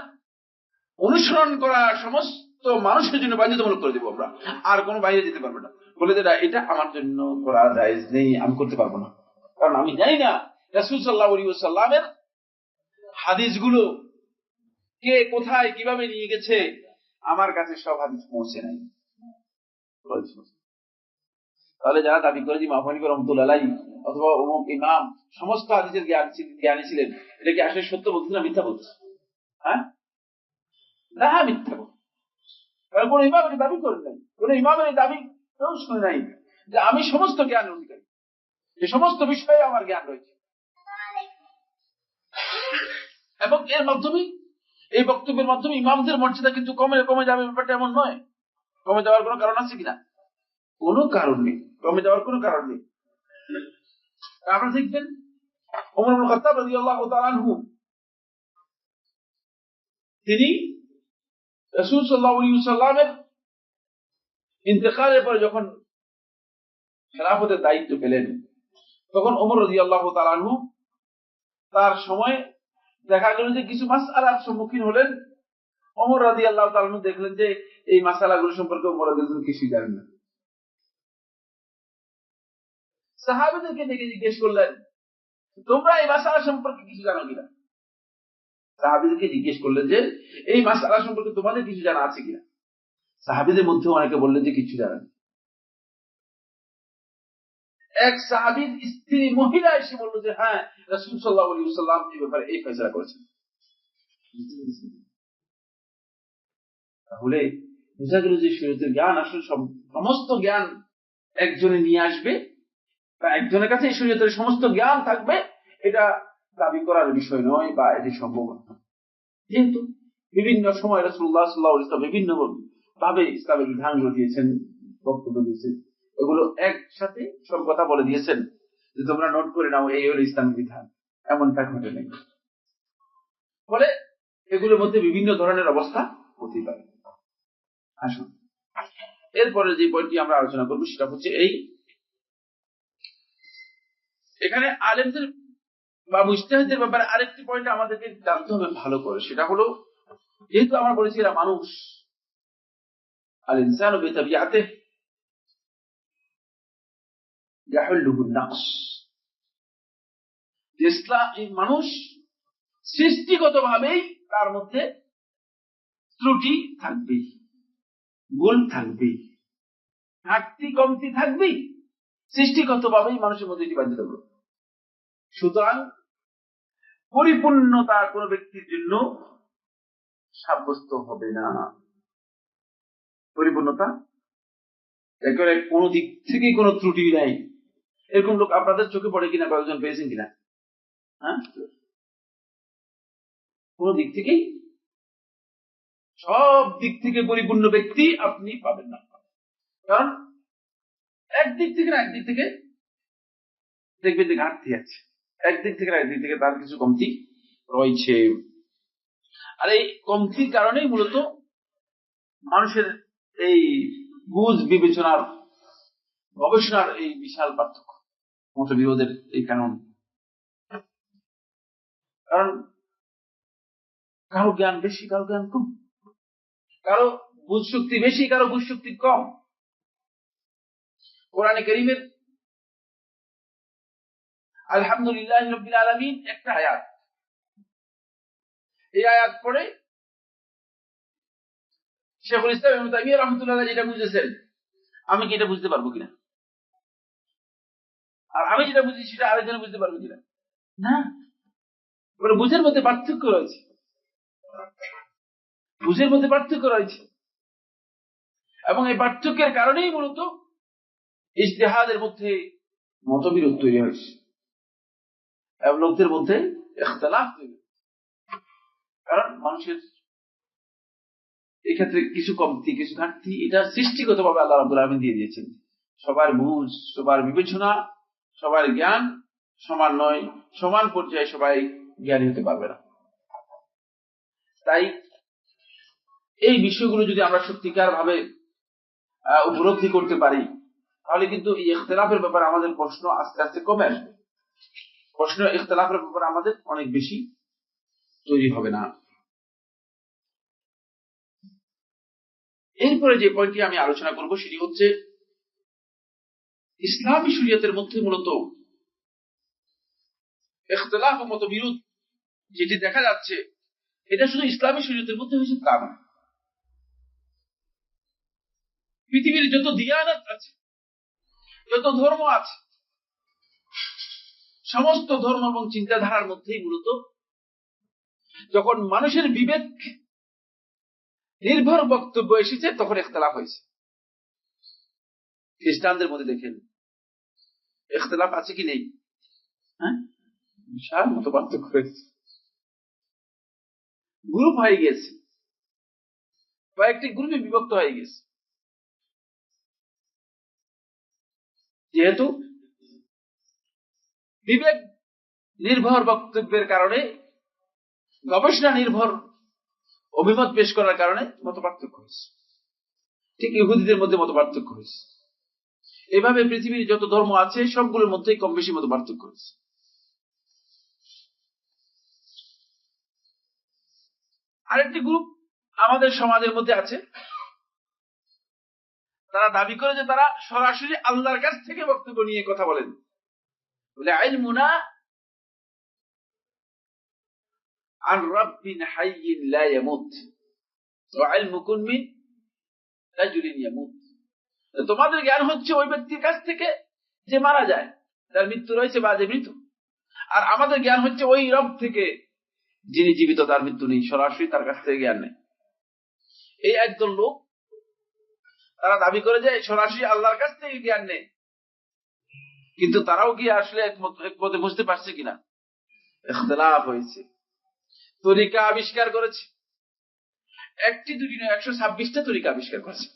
অনুসরণ করা সমস্ত মানুষের জন্য বাধ্যতামূলক করে দেবো আমরা, আর কোনো বাইরে যেতে পারবে না। বলে যে এটা আমার জন্য করা জায়েজ নেই, আমি করতে পারবো না, কারণ আমি জানি না রাসূল সাল্লাল্লাহু আলাইহি ওয়াসাল্লামের হাদিসগুলো কে কোথায় কিভাবে নিয়ে গেছে। আমার কাছে সব হাদিস পৌঁছে নাই। তাহলে যারা দাবি করে যে ইমাম হানিফা রাহমাতুল্লাহ আলাইহি অথবা অমুক ইমাম সমস্ত হাদিসের জ্ঞানী ছিলেন, এটা কি আসলে সত্য বলছে না মিথ্যা বলছে? হ্যাঁ, না মিথ্যা বলছে। কারণ কোন ইমামের দাবি করে নাই, কোন ইমামের দাবি কেউ শুনে নাই যে আমি সমস্ত জ্ঞান অধিকারী, যে সমস্ত বিষয়ে আমার জ্ঞান রয়েছে। এবং এর মাধ্যমে, এই বক্তব্যের মাধ্যমে ইমামদের মর্যাদা কিন্তু কমে যাবে, ব্যাপারটা এমন নয়। কমে যাওয়ার কোনো কারণ আছে কিনা? কোনো কারণ নেই, কমে যাওয়ার কোনো কারণ নেই। আপনারা দেখবেন ওমর ইবনে খাত্তাব রাদিয়াল্লাহু তাআলা আনহু, তিনি রাসূল সাল্লাল্লাহু আলাইহি ওয়াসাল্লামের ইন্তেকালের পরে যখন খেলাফতের দায়িত্ব পেলেন, তখন ওমর রাদিয়াল্লাহু তাআলা আনহু তার সময় দেখা গেল যে কিছু মাসআলার সম্মুখীন হলেন। ওমর রাদিয়াল্লাহু তাআলা আনহু দেখলেন যে এই মাসআলাগুলো সম্পর্কে ওমর রাদিয়াল্লাহু তাআলা কিছুই জানেন না। সাহাবীদেরকে ডেকে জিজ্ঞেস করলেন, তোমরা এই মাসআলা সম্পর্কে কিছু জানো কিনা? সাহাবীদেরকে জিজ্ঞেস করলেন যে এই মাসআলা সম্পর্কে তোমাদের কিছু জানা আছে কিনা? সাহাবীদের মধ্যে অনেকে বললেন যে কিছু জানেন। এক সাহাবীর স্ত্রী মহিলা এসে বলল যে হ্যাঁ, রাসূল সাল্লাল্লাহু আলাইহি ওয়াসাল্লাম এই ব্যাপারে এই ফয়সালা করেছেন। তাহলে বোঝা গেল যে শরীয়তের জ্ঞান আসলে সমস্ত জ্ঞান একজনে নিয়ে আসবে, বা একজনের কাছে এই শরীয়তের সমস্ত জ্ঞান থাকবে, এটা দাবি করার বিষয় নয়, বা এটি সম্ভব নয়। যেহেতু বিভিন্ন সময় রাসূলুল্লাহ সাল্লাল্লাহু আলাইহি ওয়াসাল্লাম বিভিন্ন ভাবে ইসলামের বিধানগুলো দিয়েছেন, বক্তব্য দিয়েছেন, এগুলো একসাথে সব কথা বলে দিয়েছেন যে তোমরা নোট করে নাও, এই হলো ইসলামের বিধান, এমনটা ঘটে নেই। ফলে এগুলোর মধ্যে বিভিন্ন ধরনের অবস্থা হতে পারে। আসুন এরপরে যে পয়েন্টটি আমরা আলোচনা করবো সেটা হচ্ছে এখানে আলেমদের বা মুজতাহিদের ব্যাপারে আরেকটি পয়েন্ট আমাদেরকে জানতে হবে ভালো করে। সেটা হলো, যেহেতু আমরা বলেছি এরা মানুষ, আল ইনসানু বিতাবিআতিহি ইয়াহুল্লুহু নাকস, মানুষ সৃষ্টিগতভাবেই তার মধ্যে ত্রুটি থাকবে, ভুল থাকবে, ঘাটতি কমতি থাকবে, সৃষ্টিগতভাবেই মানুষের মধ্যে এটি বাধ্যতামূলক। সুতরাং পরিপূর্ণতা কোন ব্যক্তির জন্য সাব্যস্ত হবে না। পরিপূর্ণতা একেবারে কোন দিক থেকে কোন ত্রুটি নাই, এরকম লোক আপনাদের চোখে পড়ে কিনা, কয়েকজন পেয়েছেন কিনা? হ্যাঁ, কোন দিক থেকেই, সব দিক থেকে পরিপূর্ণ ব্যক্তি আপনি পাবেন না। কারণ একদিক থেকে না একদিক থেকে দেখবেন যে ঘাটতি আছে, একদিক থেকে না একদিক থেকে তার কিছু কমতি রয়েছে। আর এই কমতির কারণেই মূলত মানুষের এই বুঝ বিবেচনার গবেষণার এই বিশাল পার্থক্য, মতবিরোধের এই কারণ। কারণ কারো জ্ঞান বেশি, কারো জ্ঞান কম, কারো বুঝ শক্তি বেশি, কারো বুঝ শক্তি কম। কোরআনে কারীমের আলহামদুলিল্লাহি রাব্বিল আলামিন একটা আয়াত, এই আয়াত পড়ে শেখুল ইসলাম ইবনে তাইমিয়া রাহমাতুল্লাহ আলাইহি যেটা বুঝেছেন, আমি কি এটা বুঝতে পারবো কিনা? আর আমি যেটা বুঝি সেটা আরেকজন বুঝতে পারবে কিনা? না, বুঝের মধ্যে পার্থক্য রয়েছে, বুঝের মধ্যে পার্থক্য রয়েছে। এবং এই পার্থক্যের কারণেই মূলত ইজতিহাদের মধ্যে মতবিরোধ তৈরি হয়েছে এবং লোকদের মধ্যে ইখতিলাফ তৈরি হয়েছে। কারণ মানুষের এক্ষেত্রে কিছু কমতি, কিছু ঘাটতি, এটা সৃষ্টিগতভাবে আল্লাহ রাব্বুল আলামিন দিয়ে দিয়েছেন। সবার বুঝ, সবার বিবেচনা, সবার জ্ঞান সমান নয়, সমান পর্যায়ে সবাই জ্ঞানী হতে পারবে না। তাই এই বিষয়গুলো যদি আমরা সত্যিকার ভাবে উপলব্ধি করতে পারি, তাহলে কিন্তু এই ইখতিলাফের ব্যাপারে আমাদের প্রশ্ন আস্তে আস্তে কমে আসবে, প্রশ্ন ইখতিলাফের ব্যাপারে আমাদের অনেক বেশি তৈরি হবে না। এরপরে যে পয়েন্টটি আমি আলোচনা করব সেটি হচ্ছে ইসলামী শরীয়তের মধ্যে মূলত ইখতিলাফ ও মতবিরোধ যেটি দেখা যাচ্ছে এটা শুধু ইসলামী শরীয়তের মধ্যে হয়েছে তা নয়। পৃথিবীর যত দিয়ানত আছে, যত ধর্ম আছে, সমস্ত ধর্ম এবং চিন্তাধারার মধ্যেই মূলত যখন মানুষের বিবেক নির্ভর বক্তব্য এসেছে তখন ইখতিলাফ হয়েছে। খ্রিস্টানদের মধ্যে দেখেন ইখতিলাফ আছে কি নেই? বিশাল মত পার্থক্য হয়েছে, গ্রুপ হয়ে গেছে, কয়েকটি গ্রুপে বিভক্ত হয়ে গেছে। যেহেতু বিবেক নির্ভর বক্তব্যের কারণে, গবেষণা নির্ভর অভিমত পেশ করার কারণে মত পার্থক্য হয়েছে। ঠিক ইহুদিদের মধ্যে মত পার্থক্য হয়েছে। এভাবে পৃথিবীর যত ধর্ম আছে সবগুলোর মধ্যেই কম বেশি মত পার্থক্য হয়েছে। আরেকটি গ্রুপ আমাদের সমাজের মধ্যে আছে, তারা দাবি করে যে তারা সরাসরি আল্লাহর কাছ থেকে বক্তব্য নিয়ে কথা বলেন, বলে ইলমুনা আন রাব্বিন হাইয়্যিন লা ইয়ামুত ওয়া ইলমুকুম মিন রাজুলিন ইয়ামুত। তোমাদের জ্ঞান হচ্ছে ওই ব্যক্তির কাছ থেকে যে মারা যায়, তার মৃত্যু রয়েছে বা যে মৃত, আর আমাদের জ্ঞান হচ্ছে ওই রব থেকে যিনি জীবিত, তার মৃত্যু নেই, সরাসরি তার কাছ থেকে জ্ঞান নেই। এই একদল লোক তারা দাবি করে যে সরাসরি আল্লাহর কাছ থেকে জ্ঞান নেই, কিন্তু তারাও কি আসলে একমতে বুঝতে পারছে কিনা? ইখতিলাফ হয়েছে, তরিকা আবিষ্কার করেছে, একটি দুটি নয় 126টা তরিকা আবিষ্কার করেছে।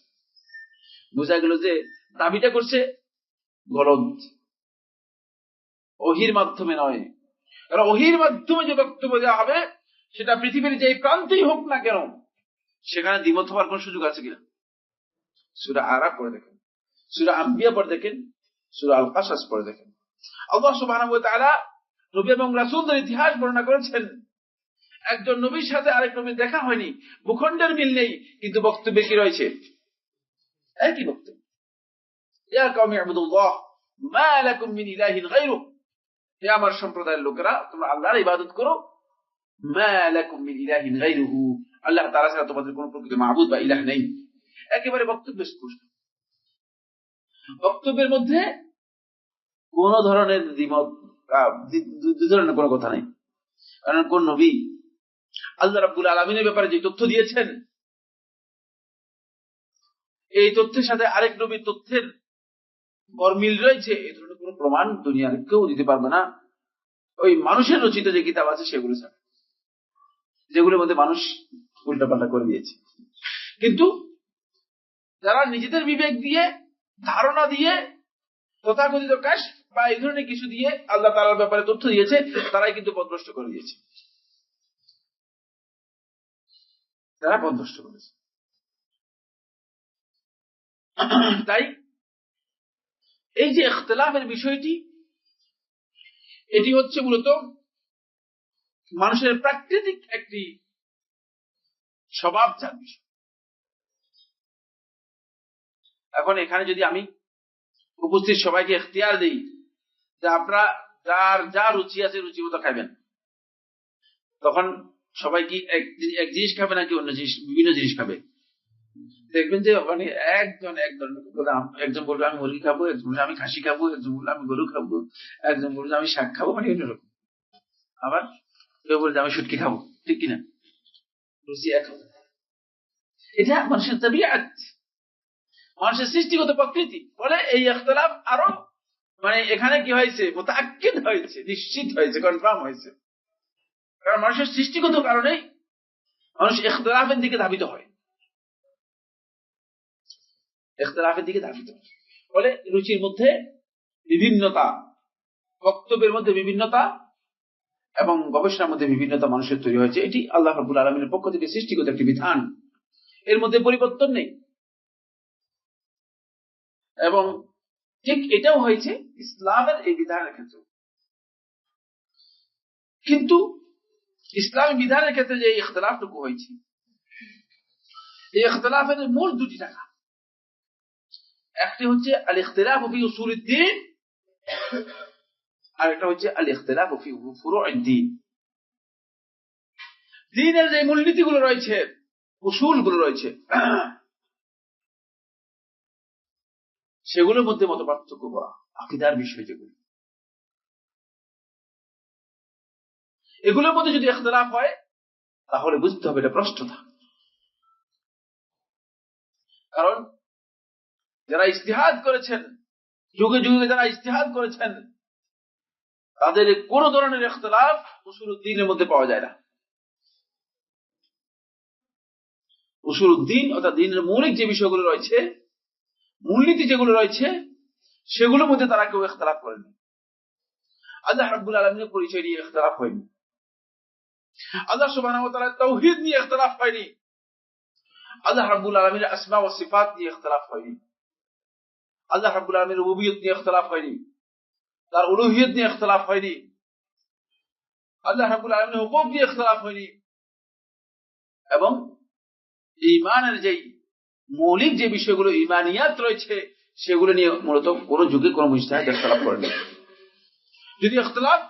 বোঝা গেল যে দাবিটা করছে গলত, ওহির মাধ্যমে নয়। কারণ ওহির মাধ্যমে যে বক্তব্য দেওয়া হবে সেটা পৃথিবীর যে প্রান্তেই হোক না কেন সেখানে দ্বিমত হওয়ার কোন সুযোগ আছে কিনা? সূরা আরাফ পড়ে দেখেন, সূরা আম্বিয়া পড়ে দেখেন, সূরা আল কাসাস পড়ে দেখেন। আল্লাহ সুবহানাহু ওয়া তাআলা নবী এবং রাসূলদের ইতিহাস বর্ণনা করেছেন। একজন নবীর সাথে আরেক নবীর দেখা হয়নি, ভূখণ্ডের মিল নেই, কিন্তু বক্তব্যে কি রয়েছে? একই বক্তব্য। ইয়া কওমি ইবুদুল্লাহ মা লাকুম মিন ইলাহিন গায়রুহু, হে আমার সম্প্রদায়ের লোকেরা তোমরা আল্লাহর ইবাদত করো, মা লাকুম মিন ইলাহিন গায়রুহু, আল্লাহ তাআলা ছাড়া তোমাদের কোনো প্রকৃত মাবুদ বা ইলাহ নেই। একেবারে বক্তব্য স্পষ্ট। বক্তব্যের মধ্যে কোন ধরনের দ্বিমত, দুই ধরনের কোনো কথা নেই। কারণ কোন নবী আল্লাহ রাব্বুল আলামিনের ব্যাপারে যে তথ্য দিয়েছেন, এই তথ্যের সাথে আরেক নবীর তথ্যের গরমিল রয়েছে, এই ধরনের কোন প্রমাণ দুনিয়ার কেউ দিতে পারবে না, ওই মানুষের রচিত যে কিতাব আছে সেগুলো ছাড়া, যেগুলোর মধ্যে মানুষ উল্টাপাল্টা করে দিয়েছে। কিন্তু যারা নিজেদের বিবেক দিয়ে, ধারণা দিয়ে, তথাকথিত কাশফ বা এই ধরনের কিছু দিয়ে আল্লাহ তাআলার ব্যাপারে তথ্য দিয়েছে, তারাই কিন্তু পথভ্রষ্ট করে দিয়েছে, তারা পথভ্রষ্ট করেছে। তাই এই যে ইখতিলাফের বিষয়টি, এটি হচ্ছে মূলত মানুষের প্রাকৃতিক একটি স্বভাবজাত বিষয়। এখন এখানে যদি আমি উপস্থিত সবাইকে ইখতিয়ার দিই যে আপনারা যার যা রুচি আছে রুচি মতো খাবেন, তখন সবাই কি এক জিনিস খাবে নাকি অন্য জিনিস, বিভিন্ন জিনিস খাবে? দেখবেন যে মানে একজন বলবে আমি মুরগি খাবো, একজন বলবে আমি খাসি খাবো, একজন বলবে আমি গরু খাবো, একজন বলবে আমি শাক খাবো, মানে অন্যরকম। আবার কেউ বলবে আমি শুটকি খাবো, ঠিক কিনা? রুচি এক হবে। এটা মানুষের তাবিআত, মানুষের সৃষ্টিগত প্রকৃতি। বলে এই ইখতিলাফ আরো মানে এখানে কি হয়েছে, মুতাআক্কিদ হয়েছে, নিশ্চিত হয়েছে, কনফার্ম হয়েছে। কারণ মানুষের সৃষ্টিগত কারণেই মানুষ ইখতিলাফের দিকে ধাবিত হয়, ইখতিলাফের দিকে ধাবিত হয়। বলে রুচির মধ্যে বিভিন্নতা, বক্তব্যের মধ্যে বিভিন্নতা এবং গবেষণার মধ্যে বিভিন্নতা মানুষের তৈরি হয়েছে। এটি আল্লাহ রাব্বুল আলামিনের পক্ষ থেকে সৃষ্টিগত একটি বিধান, এর মধ্যে পরিবর্তন নেই। এবং ঠিক এটাও হয়েছে ইসলামের এই বিধানের ক্ষেত্রে। কিন্তু ইসলামী বিধানের ক্ষেত্রে যে ইখতিলাফটুকু হয়েছে, এই ইখতিলাফের মূল দুটি টাকা, একটি হচ্ছে আল ইখতিলাফ ফি উসুলুদ্দিন, আর একটা হচ্ছে আল ইখতিলাফ ফি ফুরুউদ্দিন। দ্বীনের যে মূলনীতিগুলো রয়েছে, উসুলগুলো রয়েছে, সেগুলোর মধ্যে মত পার্থক্য করা, আকীদার বিষয় যেগুলো, এগুলোর মধ্যে যদি ইখতিলাফ হয় তাহলে বুঝতে হবে এটা ভ্রষ্টতা। কারণ যারা ইজতিহাদ করেছেন, যুগে যুগে যারা ইজতিহাদ করেছেন, তাদের কোন ধরনের ইখতিলাফ উসুলুদ্দিনের মধ্যে পাওয়া যায় না। উসুলুদ্দিন অর্থাৎ দ্বীনের মৌলিক যে বিষয়গুলো রয়েছে, মূলনীতি যেগুলো রয়েছে, সেগুলোর মধ্যে তারা কেউ ইখতিলাফ করেনি। আল্লাহ রাব্বুল আলামিনের পরিচয় নিয়ে ইখতিলাফ হয়নি, আল্লাহ সুবহানাহু ওয়া তাআলার তাওহীদ নিয়ে ইখতিলাফ হয়নি, আল্লাহ রাব্বুল আলামিনের আসমা ওয়া সিফাত নিয়ে ইখতিলাফ হয়নি, আল্লাহ রাব্বুল আলামিনের রুবুবিয়ত নিয়ে ইখতিলাফ হয়নি, তার উলুহিয়ত নিয়ে ইখতিলাফ হয়নি, আল্লাহ রাব্বুল আলামিনের হুকুক নিয়ে ইখতিলাফ হয়নি, এবং ঈমানের যে মৌলিক যে বিষয়গুলো ঈমানিয়াত রয়েছে, সেগুলো নিয়ে মূলত কোন যুগে কোন মুজতাহিদ ইখতিলাফ করেনি। যদি ইখতিলাফ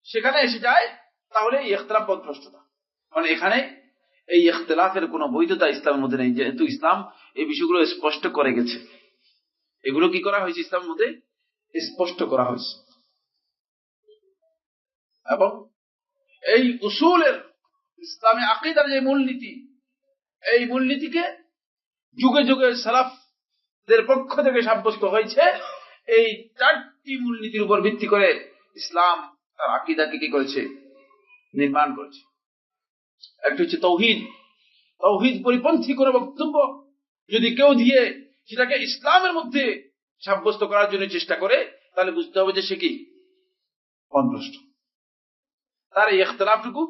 সেখানে এসে যায় তাহলে এই ইখতিলাফ পথভ্রষ্টতা। মানে এখানে এই ইখতিলাফের কোনো বৈধতা ইসলামের মধ্যে নেই, যেহেতু ইসলাম এই বিষয়গুলো স্পষ্ট করে গেছে। এগুলো কি করা হয়েছে? ইসলামের মধ্যে স্পষ্ট করা হয়েছে। এবং এই উসুলের ইসলামে আকীদার যে মূলনীতি, এই মূলনীতিকে যুগে যুগে সালাফদের পক্ষ থেকে সাব্যস্ত হয়েছে। এই চারটি মূলনীতির উপর ভিত্তি করে ইসলাম তার আকীদাকে কি করেছে? নির্মাণ করেছে। একটা হচ্ছে তাওহীদ। তাওহীদ পরিপন্থী কোন বক্তব্য যদি কেউ দিয়ে সেটাকে ইসলামের মধ্যে সাব্যস্ত করার জন্য চেষ্টা করে, তাহলে বুঝতে হবে যে সে কি পথভ্রষ্ট। তার এই ইখতিলাফটুকু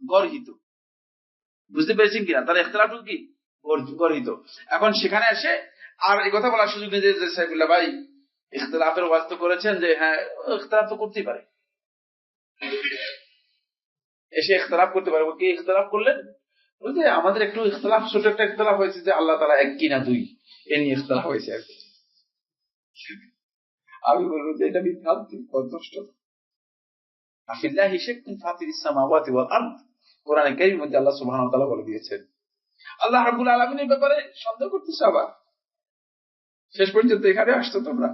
গর্হিত। বুঝতে পেরেছেন কিনা? তার ইখতিলাফটুকু কি গর্হিত। এখন সেখানে এসে আর এই কথা বলার সুযোগ নেই যে সাইফুল্লাহ ভাই ইখতিলাফের ওয়াজ তো করেছেন, যে হ্যাঁ ইখতিলাফ তো করতেই পারে, এসে ইখতিলাফ করতে পারে। কি ইখতিলাফ করলেন? বলতে আমাদের একটু ইখতিলাফ, ছোট একটা ইখতিলাফ হয়েছে যে আল্লাহ তাআলা এক কি না দুই, এ নিয়ে ইখতিলাফ হয়েছে আর কি। আমি বলবো যে এটা বিভ্রান্তি, পথভ্রষ্টতা। আফিল্লাহি শাক্কুন ফাতিরিস সামাওয়াতি ওয়াল আরদ, কোরআনে কারীমের মধ্যে আল্লাহ সুবহানাহু ওয়া তাআলা বলে দিয়েছেন। আল্লাহ রাব্বুল আলামিনের ব্যাপারে সন্দেহ করতেছ? আবার শেষ পর্যন্ত এখানে আসছো তোমরা।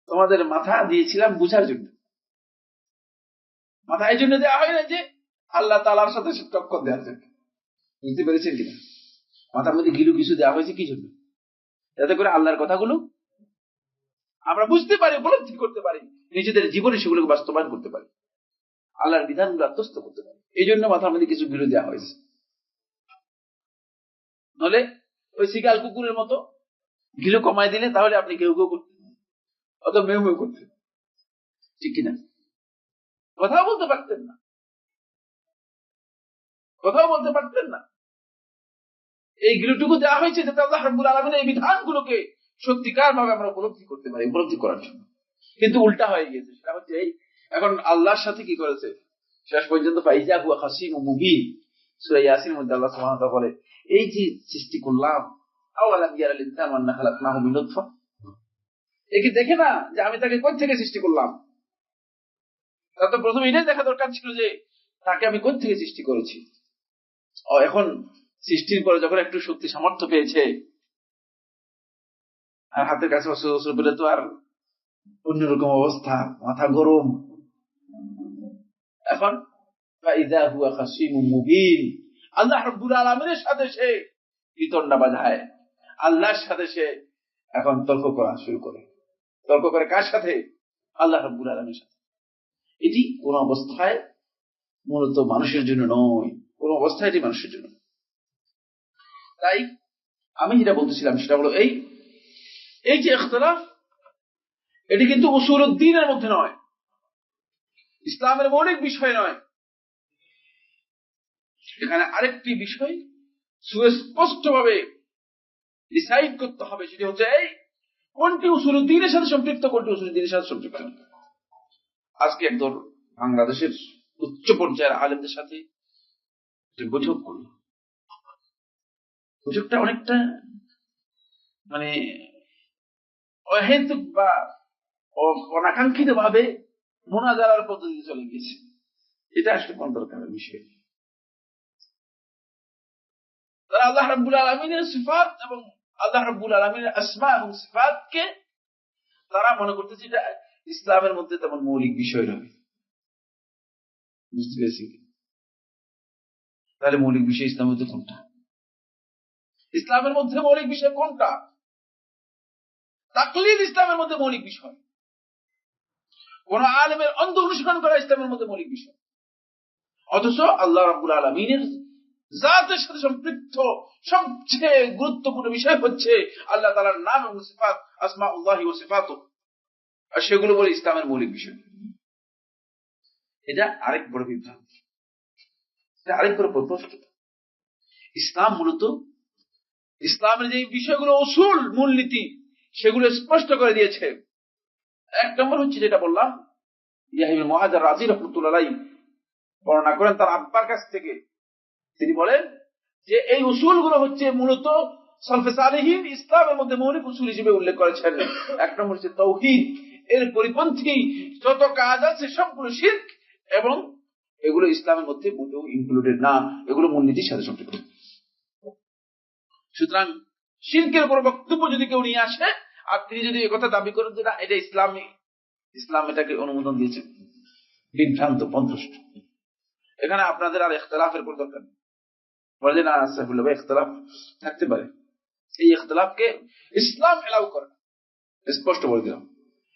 তোমাদের মাথা দিয়েছিলাম বুঝার জন্য। মাথা এই জন্য দেওয়া হয় না যে আল্লাহ তাআলার সাথে টক্কর দেওয়ার জন্য। বুঝতে পেরেছেন কিনা? মাথার মধ্যে গিলু কিছু দেওয়া হয়েছে কি জন্য? যাতে করে আল্লাহর কথাগুলো আমরা বুঝতে পারি, উপলব্ধি করতে পারি, নিজেদের জীবনে সেগুলোকে বাস্তবায়ন করতে পারি, আল্লাহর বিধানগুলো আত্মস্থ করতে পারি। এই জন্য মাথার মধ্যে কিছু গিলু দেওয়া হয়েছে। নলে ওই শিকাল কুকুরের মতো গিলু কমাই দিলে তাহলে আপনি কেউ কেউ করতেন, অত মেউ মেউ করতেন, ঠিক কিনা? কথাও বলতে পারতেন না, কথাও বলতে পারতেন না। এই গিলুটুকু দেওয়া হয়েছে যাতে আল্লাহ রাব্বুল আলামিনের এই বিধানগুলোকে সত্যিকার ভাবে আমরা উপলব্ধি করতে পারি, উপলব্ধি করার জন্য। কিন্তু উল্টা হয়ে গেছে। সেটা হচ্ছে এই, এখন আল্লাহর সাথে কি করেছে? শেষ পর্যন্ত ফাইজা হুয়া খাসিমুম মুবিন, সূরা ইয়াসিনের মধ্যে আল্লাহ সুবহানাহু ওয়া তাআলা বলে, এই যে সৃষ্টি করলাম, আওয়ালাম ইয়ারাল ইনসানু আন্না খালাকনাহু মিন নুতফা, একে দেখে না যে আমি তাকে কোথা থেকে সৃষ্টি করলাম? তার তো প্রথমে এটাই দেখা দরকার ছিল যে তাকে আমি কোথা থেকে সৃষ্টি করেছি। এখন সৃষ্টির পরে যখন একটু শক্তি সামর্থ্য পেয়েছে, আর হাতের কাছে অস্ত্র পেলে তো আর অন্যরকম অবস্থা, মাথা গরম। এখন ফাইযা হুয়া খাসিমুম মুবিন, আল্লাহ রাব্বুল আলামিনের সাথে সে বিতণ্ডা বাজায়, আল্লাহর সাথে সে এখন তর্ক করা শুরু করে। তর্ক করে কার সাথে? আল্লাহ রাব্বুল আলামিনের সাথে। এটি কোন অবস্থায় মূলত মানুষের জন্য নয়, কোন অবস্থায় এটি মানুষের জন্য। তাই আমি যেটা বলতেছিলাম সেটা হলো এই যে ইখতিলাফ, এটি কিন্তু উসুলুদ্দিনের মধ্যে নয়, ইসলামের মৌলিক বিষয় নয়। এখানে আরেকটি বিষয় সুস্পষ্টভাবে ডিসাইড করতে হবে, সেটি হচ্ছে এই কোনটি উসুলুদ্দিনের সাথে সম্পৃক্ত, কোনটি উসুলুদ্দিনের সাথে সম্পৃক্ত। আজকে একদল বাংলাদেশের উচ্চ পর্যায়ের আলেমদের সাথে বৈঠক করল। হুজুরটা অনেকটা মানে অহেতুক বা অনাকাঙ্ক্ষিত ভাবে মোনাজারার পদ্ধতি চলে গেছে। এটা আসলে কোন দরকারের বিষয়? তারা আল্লাহ রাব্বুল আলামিনের সিফাত এবং আল্লাহ রাব্বুল আলামিনের আসমা এবং সিফাতকে তারা মনে করতেছে এটা ইসলামের মধ্যে তেমন মৌলিক বিষয় নয়। বুঝতে পেরেছি? তাহলে মৌলিক বিষয় ইসলামের মধ্যে কোনটা? ইসলামের মধ্যে মৌলিক বিষয় কোনটা? তাকলিদ ইসলামের মধ্যে মৌলিক বিষয়। কোন আলেমের অন্ধ অনুসরণ করা ইসলামের মধ্যে মৌলিক বিষয়। অথচ আল্লাহ রাব্বুল আলামিনের জাতের সাথে সম্পৃক্ত সবচেয়ে গুরুত্বপূর্ণ বিষয় হচ্ছে আল্লাহ তাআলার নাম এবং সিফাত, আসমাউল্লাহি ওয়া সিফাতুহু, আর সেগুলো বলে ইসলামের মৌলিক বিষয়। এটা আরেক বড় বিভ্রান্তি, এটা আরেক বড় প্রশ্ন। ইসলাম মূলত ইসলামের যে বিষয়গুলো উসুল মূলনীতি সেগুলো স্পষ্ট করে দিয়েছে। এক নম্বর হচ্ছে যেটা বললাম, ইয়াহিয়া ইবনে মুআযার রাযী রাহমাতুল্লাহ আলাইহি বর্ণনা করেন তার আব্বার কাছ থেকে। তিনি বলেন যে এই উসুলগুলো হচ্ছে মূলত সালফে সালেহিন ইসলামের মধ্যে মৌলিক উসুল হিসেবে উল্লেখ করেছেন। এক নম্বর হচ্ছে তাওহীদ, এর পরিপন্থী যত কাজ আছে সবগুলো শিরক, এবং এগুলো ইসলামের মধ্যে মোটেও ইনক্লুডেড না, এগুলো মূলনীতির সাথে সম্পৃক্ত। সুতরাং শিরকের উপর বক্তব্য যদি কেউ নিয়ে আসে আর তিনি যদি একথা দাবি করেন যে না এটা ইসলামী, ইসলাম এটাকে অনুমোদন দিয়েছে, বিভ্রান্ত পন্থস্থ। এখানে আপনাদের আর ইখতিলাফের কোনো দরকার নেই। বলে না আসাফুল্লাহ ভাই ইখতিলাফ থাকতে পারে, এই ইখতিলাফকে ইসলাম এলাউ করে, স্পষ্ট বলে দিলাম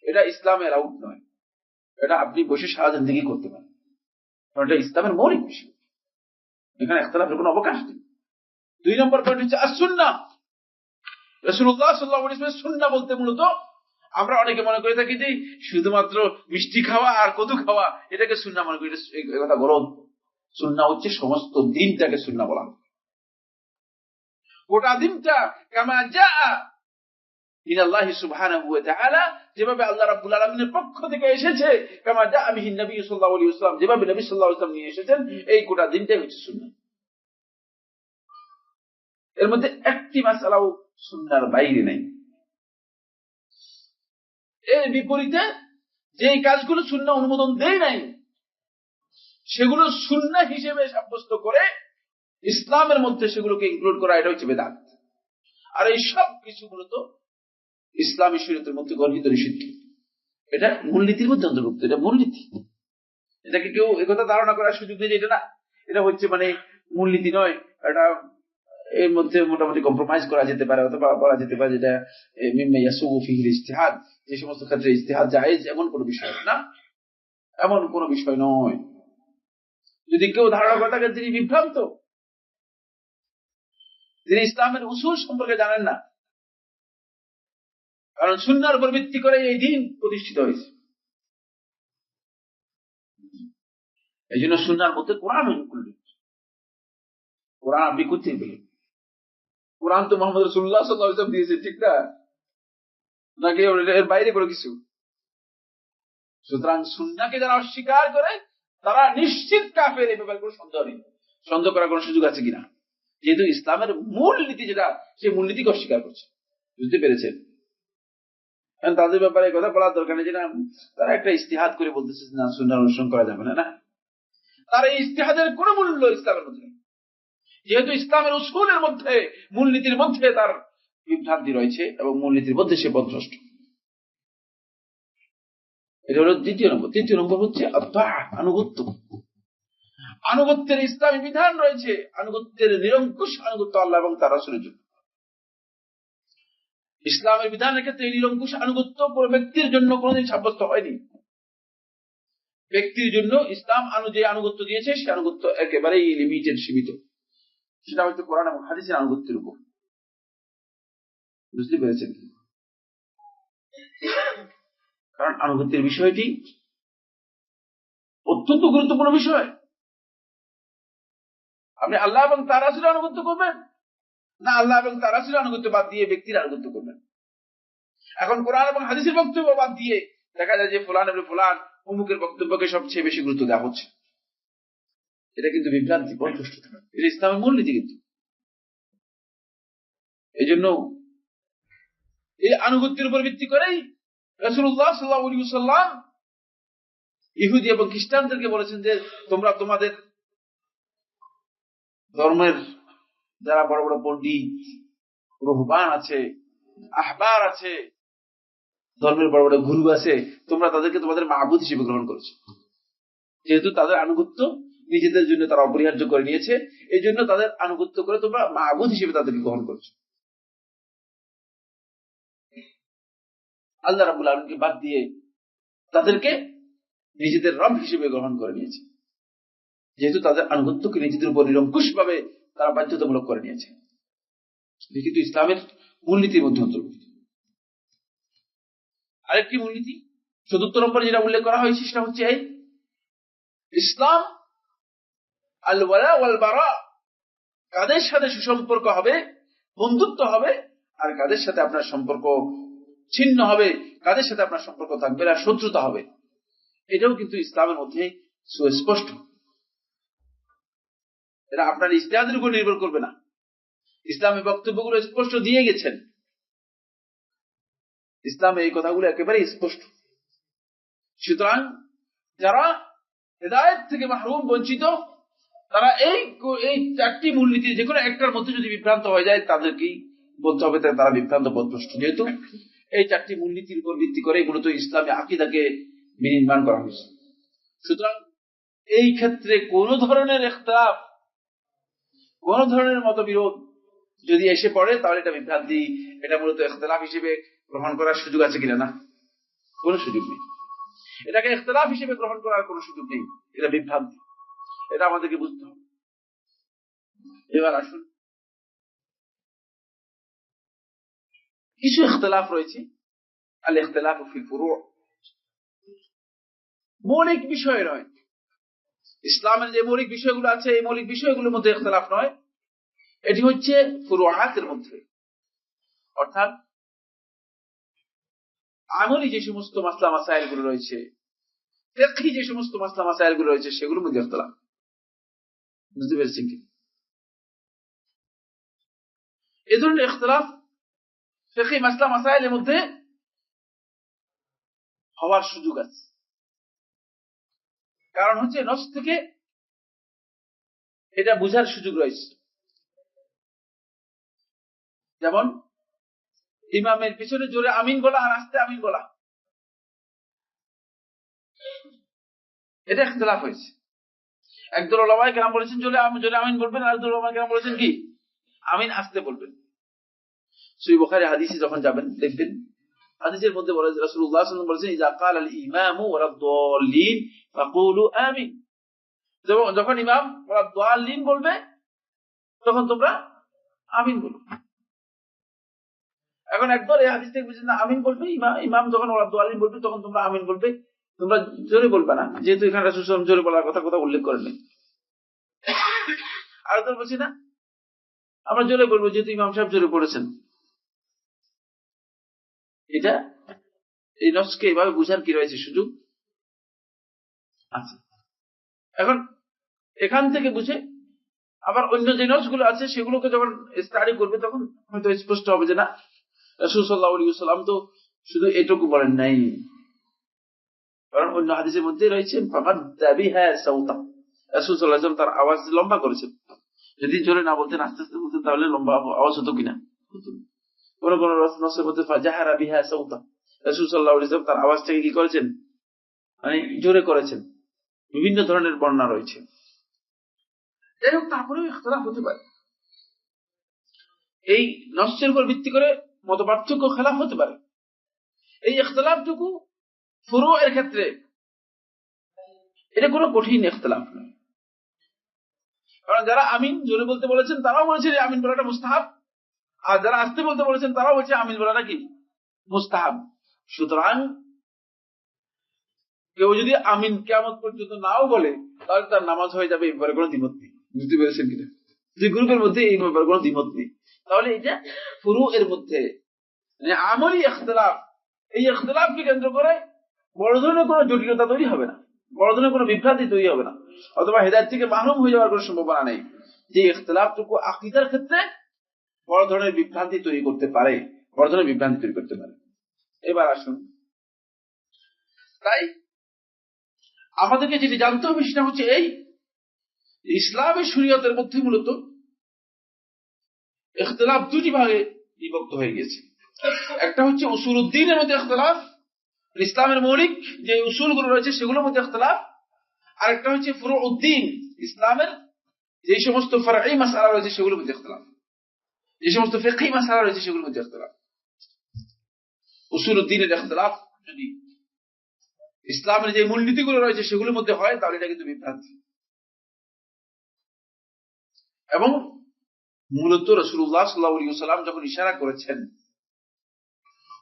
এটা ইসলাম এলাউ নয়। এটা আপনি বসে সারা জিন্দেগি করতে পারেন, কারণ এটা ইসলামের মৌলিক বিষয়, এখানে ইখতিলাফের কোনো অবকাশ নেই। দুই নম্বর পয়েন্ট হচ্ছে as-সুন্নাহ। রাসূলুল্লাহ সাল্লাল্লাহু আলাইহি ওয়াসাল্লাম সুন্নাহ বলতে মূলত আমরা অনেকে মনে করে থাকি যে শুধুমাত্র মিষ্টি খাওয়া আর কদু খাওয়া এটাকে সুন্নাহ মনে করি। এই কথা গলত। সুন্নাহ হচ্ছে সমস্ত দিনটাকে সুন্নাহ বলা, গোটা দিনটা কামা জাআ মিনাল্লাহি সুবহানাহু ওয়া তাআলা, যেভাবে আল্লাহ রাব্বুল আলামিনের পক্ষ থেকে এসেছে, কামা জাআ বিহি নবী সাল্লাল্লাহু আলাইহি ওয়াসাল্লাম, যেভাবে নবী সাল্লাল্লাহু আলাইহি ওয়াসাল্লাম নিয়ে এসেছেন, এই গোটা দিনটাই হচ্ছে সুন্নাহ। এর মধ্যে একটি মাসআলাও সুন্নাহর বাইরে নাই। এর বিপরীতে যে কাজগুলো সুন্নাহ অনুমোদন দেয় নাই সেগুলো সুন্নাহ হিসেবে সাব্যস্ত করে ইসলামের মধ্যে সেগুলোকে ইনক্লুড করা, এটা হচ্ছে বেদাত। আর এই সব কিছু মূলত ইসলামী শরীয়তের মধ্যে গর্হিত নিষিদ্ধ, এটা মূলনীতির মধ্যে অন্তর্ভুক্ত। এটা মূলনীতি, এটাকে কেউ একথা ধারণা করার সুযোগ নেই এটা না, এটা হচ্ছে মানে মূলনীতি নয়, এটা এর মধ্যে মোটামুটি কম্প্রোমাইজ করা যেতে পারে, অথবা বলা যেতে পারে যেটা মিম্মা ইয়াসুগু ফিহিল ইজতিহাদ, যে সমস্ত ক্ষেত্রে ইজতিহাদ জায়েজ, এমন কোনো বিষয় না, এমন কোনো বিষয় নয়। যদি কেউ ধারণা করে থাকেন তিনি বিভ্রান্ত, তিনি ইসলামের উসুল সম্পর্কে জানেন না, কারণ সুন্নাহর উপর ভিত্তি করে এই দিন প্রতিষ্ঠিত হয়েছে। এই জন্য সুন্নাহর মধ্যে কোরআন ইনক্লুডেড। কোরআন আপনি কোথায় পেলেন? কোরআন তো মুহাম্মদ রাসূলুল্লাহ সাল্লাল্লাহু আলাইহি ওয়াসাল্লাম দিয়েছে, ঠিক না? নাকি এর বাইরে কোনো কিছু? সুতরাং সুন্নাহকে যারা অস্বীকার করে তারা নিশ্চিত কাফের, এই ব্যাপারে কোনো সন্দেহ নেই। সন্দেহ করার কোনো সুযোগ আছে কিনা? যেহেতু ইসলামের মূল নীতি যেটা, সেই মূলনীতিকে অস্বীকার করছে। বুঝতে পেরেছেন? তাদের ব্যাপারে কথা বলার দরকার নেই যে না তারা একটা ইজতিহাদ করে বলতেছে না সুন্নাহর অনুসরণ করা যাবে না, না, তার এই ইজতিহাদের কোনো মূল্য ইসলামের মধ্যে নেই। যেহেতু ইসলামের উসুলের মধ্যে, মূলনীতির মধ্যে তার বিভ্রান্তি রয়েছে এবং মূলনীতির মধ্যে সে পথভ্রষ্ট। এটা হলো দ্বিতীয় নম্বর। তৃতীয় নম্বর হচ্ছে আনুগত্য। আনুগত্যের ইসলামী বিধান রয়েছে, আনুগত্যের নিরঙ্কুশ আনুগত্য আল্লাহ এবং তার রাসূলের জন্য। ইসলামের বিধানের ক্ষেত্রে নিরঙ্কুশ আনুগত্য কোন ব্যক্তির জন্য কোনদিন সাব্যস্ত হয়নি। ব্যক্তির জন্য ইসলাম যে আনুগত্য দিয়েছে সে আনুগত্য একেবারেই লিমিটেড, সীমিত। সেটা হয়তো কোরআন এবং হাদিসের আনুগত্যের উপর। বুঝতে পেরেছেন? কারণ আনুগত্যের বিষয়টি অত্যন্ত গুরুত্বপূর্ণ বিষয়। আপনি আল্লাহ এবং তার রাসূলের আনুগত্য করবেন না আল্লাহ এবং তার রাসূলের আনুগত্য বাদ দিয়ে ব্যক্তির আনুগত্য করবেন? এখন কোরআন এবং হাদিসের বক্তব্য বাদ দিয়ে দেখা যায় যে ফুলান এবং ফুলান অমুকের বক্তব্যকে সবচেয়ে বেশি গুরুত্ব দেওয়া হচ্ছে। এটা কিন্তু বিভ্রান্তি, পথভ্রষ্টতা। এটা ইসলামের মূলনীতি কিন্তু। এই জন্য এই আনুগত্যের উপর ভিত্তি করেই রাসূলুল্লাহ সাল্লাল্লাহু আলাইহি ওয়াসাল্লাম ইহুদি এবং খ্রিস্টানদেরকে বলেছেন যে তোমরা তোমাদের ধর্মের যারা বড় বড় পণ্ডিত, রুহবান আছে, আহবার আছে, ধর্মের বড় বড় গুরু আছে, তোমরা তাদেরকে তোমাদের মাবুদ হিসেবে গ্রহণ করেছো। যেহেতু তাদের আনুগত্য নিজেদের জন্য তারা অপরিহার্য করে নিয়েছে, এই জন্য তাদের আনুগত্য করে তোমরা মাবুদ হিসেবে তাদেরকে গ্রহণ করছো। আল্লাহ রাব্বুল আলামিনকে বাদ দিয়ে তাদেরকে নিজেদের রব হিসেবে গ্রহণ করে নিয়েছে, যেহেতু তাদের আনুগত্যকে নিজেদের উপর নিরঙ্কুশ ভাবে তারা বাধ্যতামূলক করে নিয়েছে। কিন্তু ইসলামের মূলনীতির মধ্যে অন্তর্ভুক্ত। আরেকটি মূলনীতি ৭৪ নম্বরে যেটা উল্লেখ করা হয়েছে সেটা হচ্ছে এই ইসলাম আল ওয়ালা ওয়াল বারা, কাদের সাথে সুসম্পর্ক হবে, বন্ধুত্ব হবে, আর কাদের সাথে আপনার সম্পর্ক ছিন্ন হবে, কাদের সাথে আপনার সম্পর্ক থাকবে না, শত্রুতা হবে। এটাও কিন্তু ইসলামের মধ্যে সুস্পষ্ট। এটা আপনার ইজতিহাদের উপর নির্ভর করবে না, ইসলামী বক্তব্যগুলো স্পষ্ট দিয়ে গেছেন। ইসলামে এই কথাগুলো একেবারে স্পষ্ট। সুতরাং যারা হেদায়েত থেকে মাহরুম, বঞ্চিত, তারা এই চারটি মূলনীতির যে কোনো একটার মধ্যে যদি বিভ্রান্ত হয়ে যায় তাদেরকেই বলতে হবে তারা বিভ্রান্ত পথভ্রষ্ট, যেহেতু এই চারটি মূলনীতির উপর ভিত্তি করে মূলত ইসলামী আকীদাকে বিনির্মাণ করা হয়েছে। সুতরাং এই ক্ষেত্রে কোন ধরনের ইখতিলাফ, কোন ধরনের মতবিরোধ যদি এসে পড়ে তাহলে এটা বিভ্রান্তি। এটা মূলত ইখতিলাফ হিসেবে গ্রহণ করার সুযোগ আছে কিনা? না, কোনো সুযোগ নেই। এটাকে ইখতিলাফ হিসেবে গ্রহণ করার কোনো সুযোগ নেই, এটা বিভ্রান্তি। এটা আমাদেরকে বুঝতে হবে। এবার আসুন, কিছু ইখতিলাফ রয়েছে, আল ইখতিলাফ ফিল ফুরু', মৌলিক বিষয় নয়। ইসলামের যে মৌলিক বিষয়গুলো আছে এই মৌলিক বিষয়গুলোর মধ্যে ইখতিলাফ নয়, এটি হচ্ছে ফুরুআতের মধ্যে, অর্থাৎ আমলি যে সমস্ত মাসলা মাসাইল গুলো রয়েছে, ফিকহি যে সমস্ত মাসলা মাসাইল গুলো রয়েছে সেগুলোর মধ্যে ইখতিলাফ। বুঝতে পেরেছেন কি? এই ধরনের ইখতিলাফ ফিকহি মাসলা মাসাইলের মধ্যে হওয়ার সুযোগ আছে। কারণ হচ্ছে নস থেকে এটা বোঝার সুযোগ রয়েছে। যেমন ইমামের পিছনে জোরে আমিন বলা আর আস্তে আমিন বলা, এটা ইখতিলাফ হয়েছে। একদল উলামায়ে কেরাম বলেছেন জোরে আমিন বলবেন, আর একদল উলামায়ে কেরাম বলেছেন কি আমিন আস্তে বলবেন। সহিহ বুখারী হাদিসে যখন যাবেন দেখবেন হাদিসের মধ্যে বলা হয়েছে রাসূলুল্লাহ সাল্লাল্লাহু আলাইহি ওয়াসাল্লাম বলেছেন ইযা ক্বালা আল ইমামু ওয়ালাদ-দাল্লিন ফাকুলু আমিন। যখন ইমাম ওয়ালাদ-দাল্লিন বলবে তখন তোমরা আমিন বলো। এখন একদল এই হাদিস থেকে বুঝেন না আমিন বলবে, ইমাম যখন ওয়ালাদ-দাল্লিন বলবে তখন তোমরা আমিন বলবে, তোমরা জোরে বলবে না, যেহেতু এখানে রাসূল সাল্লাল্লাহু আলাইহি ওয়াসাল্লাম জোরে বলার কথা উল্লেখ করেননি। আর তো বলছি না আমরা জোরে বলবো যেহেতু ইমাম সাহেব জোরে পড়েছেন। এটা এই নসকে এভাবে বুঝার কি রয়েছে সুযোগ আছে। এখন এখান থেকে বুঝে আবার অন্য যে নসগুলো আছে সেগুলোকে যখন স্টাডি করবে তখন হয়তো স্পষ্ট হবে যে না, রাসূল সাল্লাল্লাহু আলাইহি ওয়াসাল্লাম তো শুধু এটুকু বলেন নাই, কারণ অন্য হাদিসের মধ্যে রয়েছে ফামাদ্দা বিহা সাওতা, রাসূল সাল্লাল্লাহু আলাইহি ওয়াসাল্লাম তার আওয়াজ লম্বা করেছেন। যদি জোরে না বলতেন আস্তে আস্তে বলতেন তাহলে লম্বা আওয়াজ হতো কিনা? কোন কোন নসের মধ্যে ফাজাহারা বিহা সাওতা, রাসূল সাল্লাল্লাহু আলাইহি ওয়াসাল্লাম তার আওয়াজটাকে কি করেছেন, মানে জোরে করেছেন। বিভিন্ন ধরনের বর্ণনা রয়েছে। যাই হোক, তারপরেও ইখতিলাফ হতে পারে। এই নসের উপর ভিত্তি করে মত পার্থক্য খেলাফ হতে পারে। এই ইখতিলাফটুকু ফুরু এর ক্ষেত্রে এটা কোনো কঠিন ইখতিলাফ নয়। কারণ যারা আমিন জোরে বলতে বলেছেন তারাও বলেছেন আমিন বলাটা মুস্তাহাব, আর যারা আস্তে বলতে বলেছেন তারাও বলছে আমিন বলাটা কি মুস্তাহাব। সুতরাং কেউ যদি আমিন কিয়ামত পর্যন্ত নাও বলে তাহলে তার নামাজ হয়ে যাবে, এই ব্যাপারে কোনো দ্বিমত নেই। বুঝতে পেরেছেন কিনা? দুই গ্রুপের মধ্যে এই ব্যাপারে কোনো দ্বিমত নেই। তাহলে এটা ফুরু এর মধ্যে আমলি ইখতিলাফ, এই ইখতিলাফকে কেন্দ্র করে বড় ধরনের কোনো জটিলতা তৈরি হবে না, বড় ধরনের কোনো বিভ্রান্তি তৈরি হবে না, অথবা হেদায়েত থেকে মাহরুম হয়ে যাওয়ার কোনো সম্ভাবনা নেই। যে ইখতিলাফটুকু আকীদার ক্ষেত্রে বড় ধরনের বিভ্রান্তি তৈরি করতে পারে, বড় ধরনের বিভ্রান্তি তৈরি করতে পারে। এবার আসুন, তাই আমাদেরকে যেটি জানতে হবে সেটা হচ্ছে এই ইসলামের শরীয়তের মধ্যে মূলত ইখতিলাফ দুটি ভাগে বিভক্ত হয়ে গেছে। একটা হচ্ছে উসুলউদ্দিনের মধ্যে ইখতিলাফ, ইসলামের মৌলিক যে উসুলগুলো রয়েছে সেগুলোর মধ্যে ইখতিলাফ, আর একটা হচ্ছে ফুরুউদ্দিন, ইসলামের যে সমস্ত ফরঈ মাসআলা রয়েছে সেগুলোর মধ্যে ইখতিলাফ, যে সমস্ত ফিকহি মাসআলা রয়েছে সেগুলোর মধ্যে ইখতিলাফ। উসুলউদ্দিনের ইখতিলাফ যদি ইসলামের যে মূলনীতিগুলো রয়েছে সেগুলোর মধ্যে হয় তাহলে এটা কিন্তু বিভ্রান্তি। এবং মূলত রাসূলুল্লাহ সাল্লাল্লাহু আলাইহি ওয়াসাল্লাম যখন ইশারা করেছেন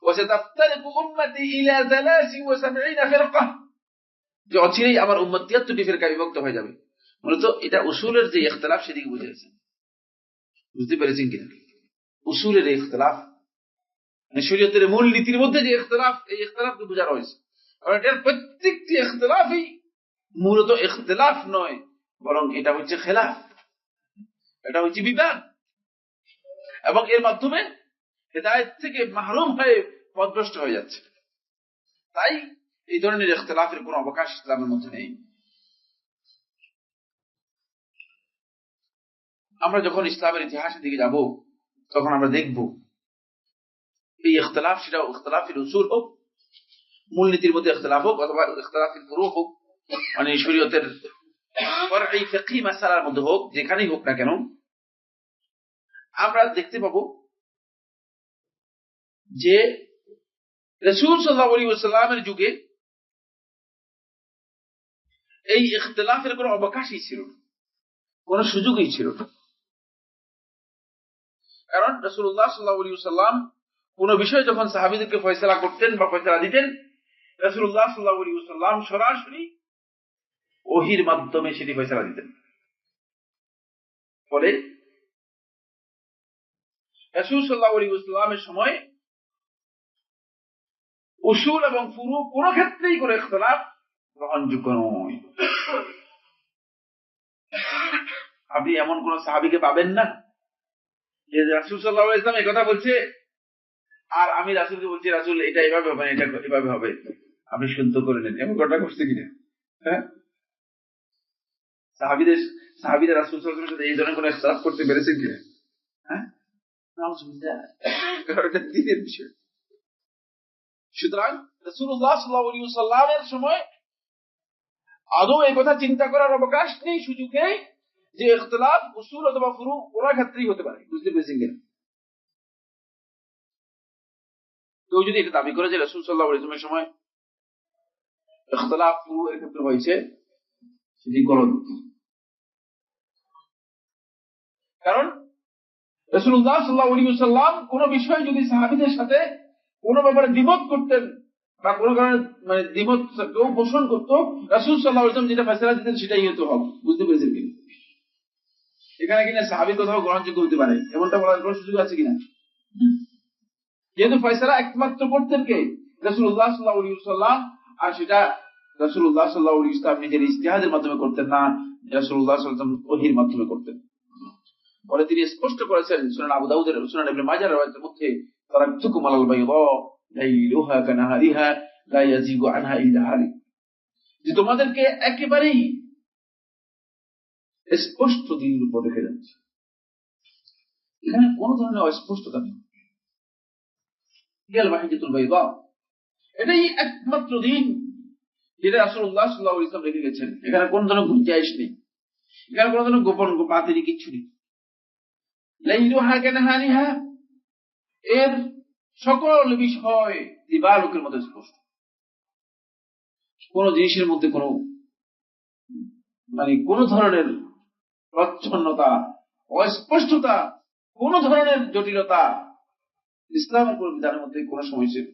ওয়াসাতাফতারিকু উম্মতি ইলা 73 ফিরকা, যে অচিরেই আমার উম্মত 73টি ফিরকায় বিভক্ত হয়ে যাবে, মূলত এটা উসুলের যে ইখতিলাফ সেদিকে বুঝিয়েছেন। বুঝতে পেরেছেন কিনা? উসুলের এই ইখতিলাফ মানে শরীয়তের মূল নীতির মধ্যে যে ইখতিলাফ, এই ইখতিলাফকে বোঝানো হয়েছে। কারণ এর প্রত্যেকটি ইখতিলাফই মূলত ইখতিলাফ নয়, বরং এটা হচ্ছে খেলাফ, এটা হচ্ছে বিবাদ, এবং এর মাধ্যমে হেদায়েত থেকে মাহরুম হয়ে পথভ্রষ্ট হয়ে যাচ্ছে। তাই এই ধরনের ইখতিলাফের কোনো অবকাশ ইসলামের মধ্যে নেই। আমরা যখন ইসলামের ইতিহাসের দিকে যাব তখন আমরা দেখব এই ইখতিলাফ, সেটা ইখতিলাফের উসুল হোক, মূলনীতির মধ্যে ইখতিলাফ হোক, অথবা ইখতিলাফের ফুরু হোক, মানে শরীয়তের ফরঈ ফিকহি মাসআলার মধ্যে হোক, যেখানেই হোক না কেন, আমরা দেখতে পাবো যে রাসূল সাল্লাল্লাহু আলাইহি ওয়াসাল্লামের যুগে এই ইখতিলাফের কোনো অবকাশই ছিল না, কোনো সুযোগই ছিল না। কারণ রাসূলুল্লাহ সাল্লাল্লাহু আলাইহি ওয়াসাল্লাম কোন বিষয় যখন সাহাবীদেরকে ফয়সালা করতেন বা ফয়সালা দিতেন, রাসূলুল্লাহ সাল্লাল্লাহু আলাইহি ওয়াসাল্লাম সরাসরি ওহীর মাধ্যমে সেটি ফয়সালা দিতেন। ফলে রাসূল সাল্লাল্লাহু আলাইহি ওয়াসাল্লামের সময় উসুল এবং ফুরু কোন ক্ষেত্রেই কোনো ইখতিলাফ গ্রহণযোগ্য নয়। আপনি এমন কোন সাহাবীকে পাবেন না যে রাসূল সাল্লাল্লাহু আলাইহি ওয়াসাল্লাম এই কথা বলছে আর আমি রাসূলকে বলছি রাসূল এটা এভাবে হবে, এটা এভাবে হবে, আপনি শুদ্ধ করে নেন, এমন কথা করছে কিনা? হ্যাঁ, সাহাবীরা রাসূল সাল্লাল্লাহু আলাইহি ওয়াসাল্লামের সাথে এই ধরনের কোনো ইখতিলাফ করতে পেরেছেন কিনা? হ্যাঁ, নাউযুবিল্লাহ, কারণ এটা দ্বীনের বিষয়। সুতরাং রাসূলুল্লাহ সাল্লাল্লাহু আলাইহি ওয়াসাল্লামের সময় আদৌ এই কথা চিন্তা করার অবকাশ নেই, সুযোগ নেই যে ইখতিলাফ উসুল অথবা ফুরু কোন ক্ষেত্রেই হতে পারে। বুঝতে পেরেছেন কিনা? কেউ যদি এটা দাবি করে যে রাসূল সাল্লাল্লাহু আলাইহি ওয়াসাল্লামের সময় ইখতিলাফ ফুরু এর ক্ষেত্রে হয়েছে, সেটি গলত। কারণ রাসূলুল্লাহ সাল্লাল্লাহু আলাইহি ওয়াসাল্লাম কোন বিষয় যদি সাহাবীদের সাথে কোন ব্যাপারে দ্বিমত করতেন বা কোন কারণে মানে দ্বিমত কেউ পোষণ করতো, রাসূল সাল্লাল্লাহু আলাইহি ওয়াসাল্লাম যেটা ফয়সালা দিতেন সেটাই হতো হক। বুঝতে পেরেছেন কিনা? এখানে কিনা সাহাবীর কথাও গ্রহণযোগ্য হতে পারে এমনটা বলার কোনো সুযোগ আছে কিনা? যেহেতু ফয়সালা একমাত্র করতেন কে? রাসূলুল্লাহ সাল্লাল্লাহু আলাইহি ওয়াসাল্লাম, আর সেটা রাসূলুল্লাহ সাল্লাল্লাহু আলাইহি ওয়াসাল্লাম নিজের ইজতিহাদের মাধ্যমে করতেন না, রাসূলুল্লাহ সাল্লাল্লাহু আলাইহি ওয়াসাল্লাম ওহীর মাধ্যমে করতেন। বলে তিনি স্পষ্ট করেছেন সুনান আবু দাউদের, সুনান ইবনে মাজাহ রওয়ায়াতের মধ্যে, তারাকতুকুম আলাল বাইদা লাইলুহা কানাহারিহা লা ইয়াজিগু আনহা ইল্লা হালিক, যে তোমাদেরকে একেবারেই স্পষ্ট দিনের উপর রেখে যাচ্ছে, এখানে কোন ধরনের অস্পষ্টতা নেই। ইয়াল মাহিজাতুল বাইদা, এটাই একমাত্র দিন যেটা রাসূলুল্লাহ সাল্লাল্লাহু আলাইহি ওয়াসাল্লাম রেখে গেছেন। এখানে কোন ধরনের গুঞ্জাইশ নেই, এখানে কোন ধরনের গোপন বাতিল কিছু নেই। লাইলুহা কানাহারিহা, এর সকল বিষয় দিবালোকের মধ্যে স্পষ্ট। কোন জিনিসের মধ্যে কোন মানে কোন ধরনের প্রচ্ছন্নতা, অস্পষ্টতা, কোন ধরনের জটিলতা ইসলামের কোন বিধানের মধ্যে কোন সময় ছিল।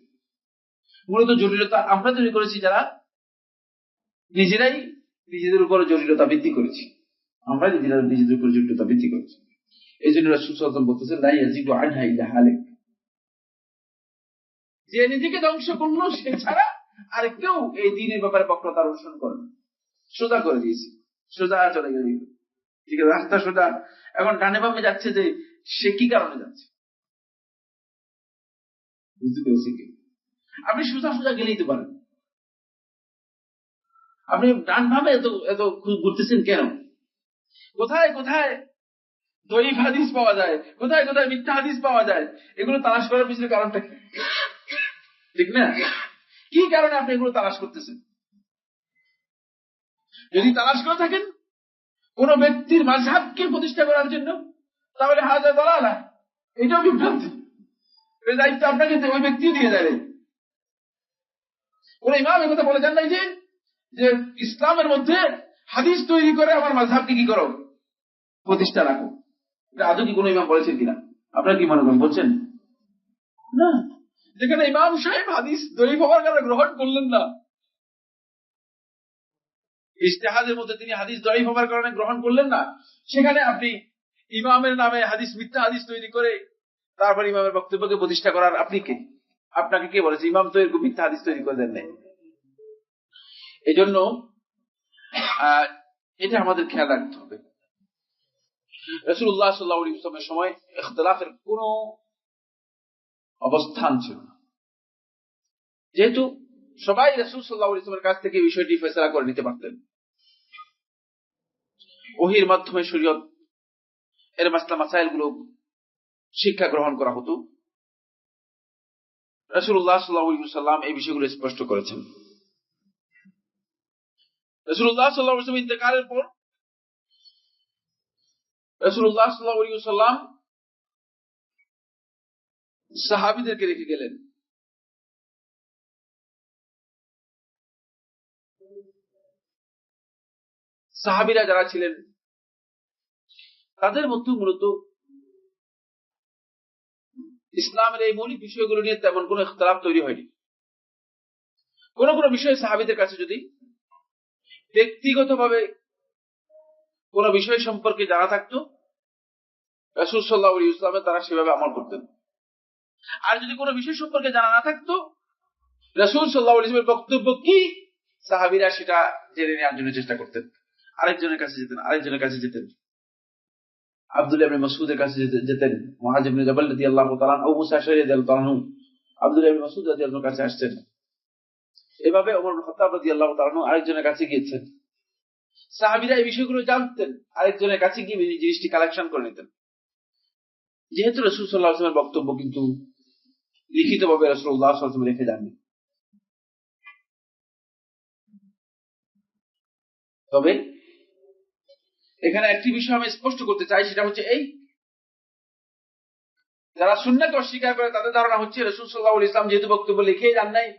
মূলত জটিলতা আমরা তৈরি করেছি, যারা নিজেরাই নিজেদের উপর জটিলতা বৃদ্ধি করেছি, আমরা নিজেদের উপর জটিলতা বৃদ্ধি করেছি। এই জন্য রাসূল সাল্লাল্লাহু আলাইহি ওয়াসাল্লাম বলতেছেন লা ইয়াজিগু আনহা ইল্লা হালিক, যে নিজেকে ধ্বংস করলো সে ছাড়া আর কেউ এই দ্বীনের ব্যাপারে বক্রতা অনুসরণ করে না। সোজা করে দিয়েছি, সোজা চলে গেল, ঠিক আছে, রাস্তা সোজা। এখন ডানে বামে যাচ্ছে যে সে কি কারণে যাচ্ছে? বুঝতে পেরেছি কি? আপনি সোজা সোজা গেলেই তো পারেন। আপনি ডান ভাবে এত এত ঘুরতেছেন কেন? কোথায় কোথায় দৈব হাদিস পাওয়া যায়, কোথায় কোথায় মিথ্যা হাদিস পাওয়া যায়, এগুলো তালাশ করার পিছনে কারণটা কি? ঠিক না? কি কারণে আপনি এগুলো তালাশ করতেছেন? যদি তালাশ করে থাকেন কোন ব্যক্তির মাযহাবকে প্রতিষ্ঠা করার জন্য, তাহলে হাজা দালালা, এটাও বিভ্রান্তি। এই দায়িত্ব আপনাকে ওই ব্যক্তিও দিয়ে দেবে। কোন ইমাম এই কথা বলে যান নাই যে ইসলামের মধ্যে হাদিস তৈরি করে আমার মাযহাবকে কি করো, প্রতিষ্ঠা রাখো। এটা আদৌ কি কোন ইমাম বলেছেন কিনা আপনারা কি মনে করেন? বলছেন না। যেখানে ইমাম সাহেব হাদিস দঈফ হওয়ার কারণে গ্রহণ করলেন না, ইজতিহাদের মধ্যে তিনি হাদিস দঈফ হওয়ার কারণে গ্রহণ করলেন না, সেখানে আপনি ইমামের নামে হাদিস মিথ্যা হাদিস তৈরি করে তারপর ইমামের বক্তব্যকে প্রতিষ্ঠা করার আপনি কে? আপনাকে কে বলেছে? ইমাম তো এরকম মিথ্যা হাদিস তৈরি করে দেন নাই। এই জন্য এটা আমাদের খেয়াল রাখতে হবে। রাসূলুল্লাহ সাল্লাল্লাহু আলাইহি ওয়াসাল্লামের সময় ইখতিলাফের কোন অবস্থান ছিল না, যেহেতু সবাই রাসূল সাল্লাল্লাহু আলাইহি ওয়াসাল্লামের কাছ থেকে বিষয়টি ফয়সালা করে নিতে পারতেন। ওহীর মাধ্যমে শরীয়ত এর মাসলা মাসাইল গুলো শিক্ষা গ্রহণ করা হতো। রাসূলুল্লাহ সাল্লাল্লাহু আলাইহি ওয়াসাল্লাম এই বিষয়গুলো স্পষ্ট করেছেন। রাসূলুল্লাহ সাল্লাল্লাহু আলাইহি ওয়াসাল্লাম ইন্তেকালের পর রাসূলুল্লাহ সাল্লাল্লাহু আলাইহি ওয়াসাল্লাম সাহাবীদেরকে রেখে গেলেন। সাহাবীরা যারা ছিলেন তাদের মধ্যে মূলত ইসলামের এই মৌলিক বিষয়গুলো নিয়ে তেমন কোনো ইখতিলাফ তৈরি হয়নি। কোন কোন বিষয়ে সাহাবীদের কাছে যদি ব্যক্তিগতভাবে কোন বিষয় সম্পর্কে জানা থাকতো, রাসূল সাল্লাল্লাহু আলাইহি ওয়াসাল্লাম তারা সেভাবে আমল করতেন। আর যদি কোনো বিষয় সম্পর্কে জানা না থাকতো, রাসূল সাল্লাল্লাহু আলাইহি ওয়াসাল্লামের বক্তব্য কি সাহাবীরা সেটা জেনে নেওয়ার জন্য চেষ্টা করতেন। আরেকজনের কাছে যেতেন। আব্দুল্লাহ ইবনে মাসউদের কাছে যেতেন, মুআয ইবনে জাবাল রাদিয়াল্লাহু তাআলা, আবু মুসা আশআরী রাদিয়াল্লাহু তাআলা, আব্দুল্লাহ ইবনে মাসউদ রাদিয়াল্লাহু কাছে আসছেন। এভাবে ওমর ইবনে খাত্তাব রাদিয়াল্লাহু তাআলা আরেকজনের কাছে গিয়েছেন। সাহাবীরা এই বিষয়গুলো জানতেন, আরেকজনের কাছে গিয়ে জিনিসটি কালেকশন করে নিতেন। যেহেতু রাসূল সাল্লাল্লাহু আলাইহি ওয়াসাল্লামের বক্তব্য কিন্তু লিখিতভাবে রাসূলুল্লাহ সাল্লাল্লাহু আলাইহি ওয়াসাল্লাম রেখে যাননি। তবে এখানে একটি বিষয় আমি স্পষ্ট করতে চাই, সেটা হচ্ছে এই, যারা সুন্নাহকে অস্বীকার করে তাদের ধারণা হচ্ছে রাসূল সাল্লাল্লাহু আলাইহি ওয়াসাল্লাম যেহেতু বক্তব্য লিখেই যান নাই,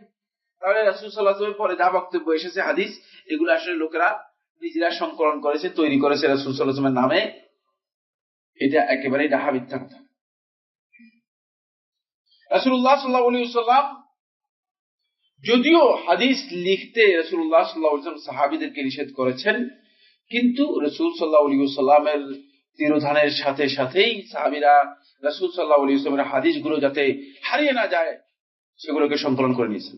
তাহলে রাসূল সাল্লাল্লাহু আলাইহি ওয়াসাল্লামের পরে যা বক্তব্য এসেছে হাদিস, এগুলো আসলে লোকেরা নিজেরা সংকলন করেছে, তৈরি করেছে রাসূল সাল্লাল্লাহু আলাইহি ওয়াসাল্লামের নামে। এটা একেবারেই ডাহা মিথ্যা কথা। রাসূলুল্লাহ সাল্লাল্লাহু আলাইহি ওয়াসাল্লাম যদিও হাদিস লিখতে রাসূলুল্লাহ সাল্লাল্লাহু আলাইহি ওয়াসাল্লাম সাহাবীদেরকে নিষেধ করেছেন, কিন্তু রাসূল সাল্লাল্লাহু আলাইহি ওয়াসাল্লামের তিরোধানের সাথে সাথেই সাহাবীরা রাসূল সাল্লাল্লাহু আলাইহি ওয়াসাল্লামের হাদিসগুলো যাতে হারিয়ে না যায় সেগুলোকে সংকলন করে নিয়েছেন।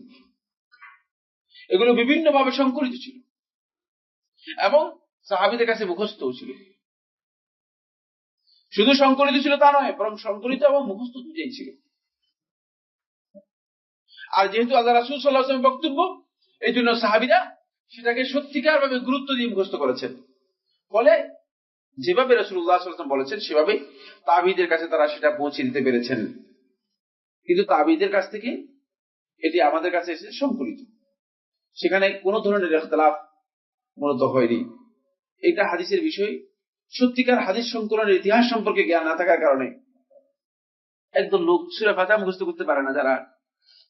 এগুলো বিভিন্নভাবে সংকলিত ছিল এবং সাহাবীদের কাছে মুখস্থও ছিল। শুধু সংকলিত ছিল তা নয়, বরং সংকলিত এবং মুখস্থ দুটোই ছিল। আর যেহেতু আল্লাহ রাসূল সাল্লাল্লাহু আলাইহি ওয়াসাল্লামের বক্তব্য, এই জন্য সাহাবীরা সেটাকে সত্যিকার ভাবে গুরুত্ব দিয়ে মুখস্থ করেছেন। ফলে যেভাবে রাসূলুল্লাহ সাল্লাল্লাহু আলাইহি ওয়াসাল্লাম বলেছেন সেভাবে তাবিঈদের কাছে তারা সেটা পৌঁছে দিতে পেরেছেন। কিন্তু তাবিঈদের কাছ থেকে এটি আমাদের কাছে এসেছে সংকলিত, সেখানে কোনো ধরনের ইখতিলাফ মূলত হয়নি। এটা হাদিসের বিষয়। সত্যিকার হাদিস সংকলনের ইতিহাস সম্পর্কে জ্ঞান না থাকার কারণে একদম লোক সূরা ফাতিহা মুখস্থ করতে পারে না,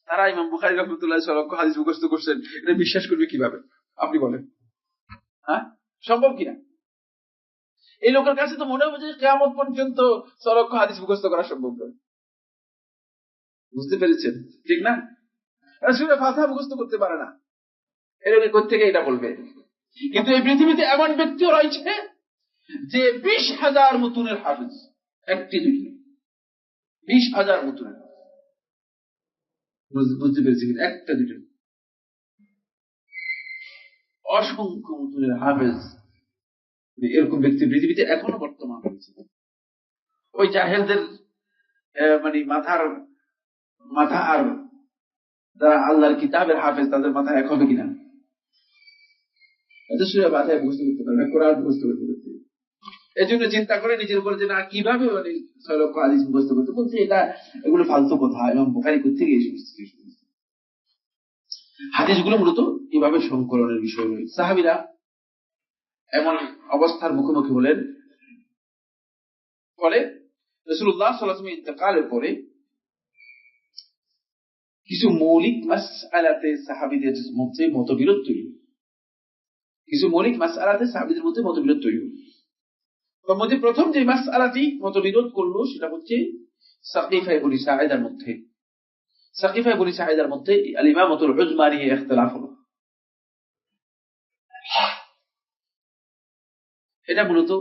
তারা ইমাম বুখারী রাহমাতুল্লাহি আলাইহি সাল্লাল্লাহু হাদিস মুখস্থ করছেন, এটা বিশ্বাস করবে কিভাবে? আপনি বলেন, হ্যাঁ, সম্ভব কিনা? এই লোকের কাছে তো মনে হবে যে কিয়ামত পর্যন্ত সলক্ষ হাদিস মুখস্থ করা সম্ভব নয়। বুঝতে পেরেছেন? ঠিক না? সূরা ফাতিহা মুখস্থ করতে পারে না, এরকম কোথা থেকে এটা বলবে? কিন্তু এই পৃথিবীতে এমন ব্যক্তিও রয়েছে যে 20,000 মুতুনের হাফেজ, একটি দুটি 20,000 মুতুনের। বুঝতে পেরেছি? একটা দুটো অসংখ্য মুতুনের হাফেজ, এরকম ব্যক্তি পৃথিবীতে এখনো বর্তমান রয়েছে। ওই জাহেলদের মানে মাথা আর যারা আল্লাহর কিতাবের হাফেজ তাদের মাথা এক হবে কিনা? এত সুরে মাথায় বুঝতে করতে পারবে, কোরআন বুঝতে করতে পারবে। এই জন্য চিন্তা করে নিজের উপর যে না কিভাবে মানে 6 লক্ষ হাদিস মুখস্থ করতে বলছে, এগুলো ফালতু কথা। এবং বুখারী কোত্থেকে এই সমস্ত হাদিসগুলো মূলত কিভাবে সংকলনের বিষয় রয়েছে। সাহাবীরা এমন অবস্থার মুখোমুখি হলেন, ফলে রাসূলুল্লাহ সাল্লাল্লাহু আলাইহি ওয়াসাল্লাম ইন্তেকালের পরে কিছু মৌলিক মাসআলাতে সাহাবীদের মধ্যে মতবিরোধ তৈরি হল। তার মধ্যে প্রথম যে মাসআলাটি মতবিরোধ করলো সেটা হচ্ছে সাকিফায়ে বনি সাঈদার মধ্যে। সাকিফায়ে বনি সাঈদার মধ্যে আল ইমামাতুল উজমা নিয়ে ইখতিলাফ হলো। এটা মূলত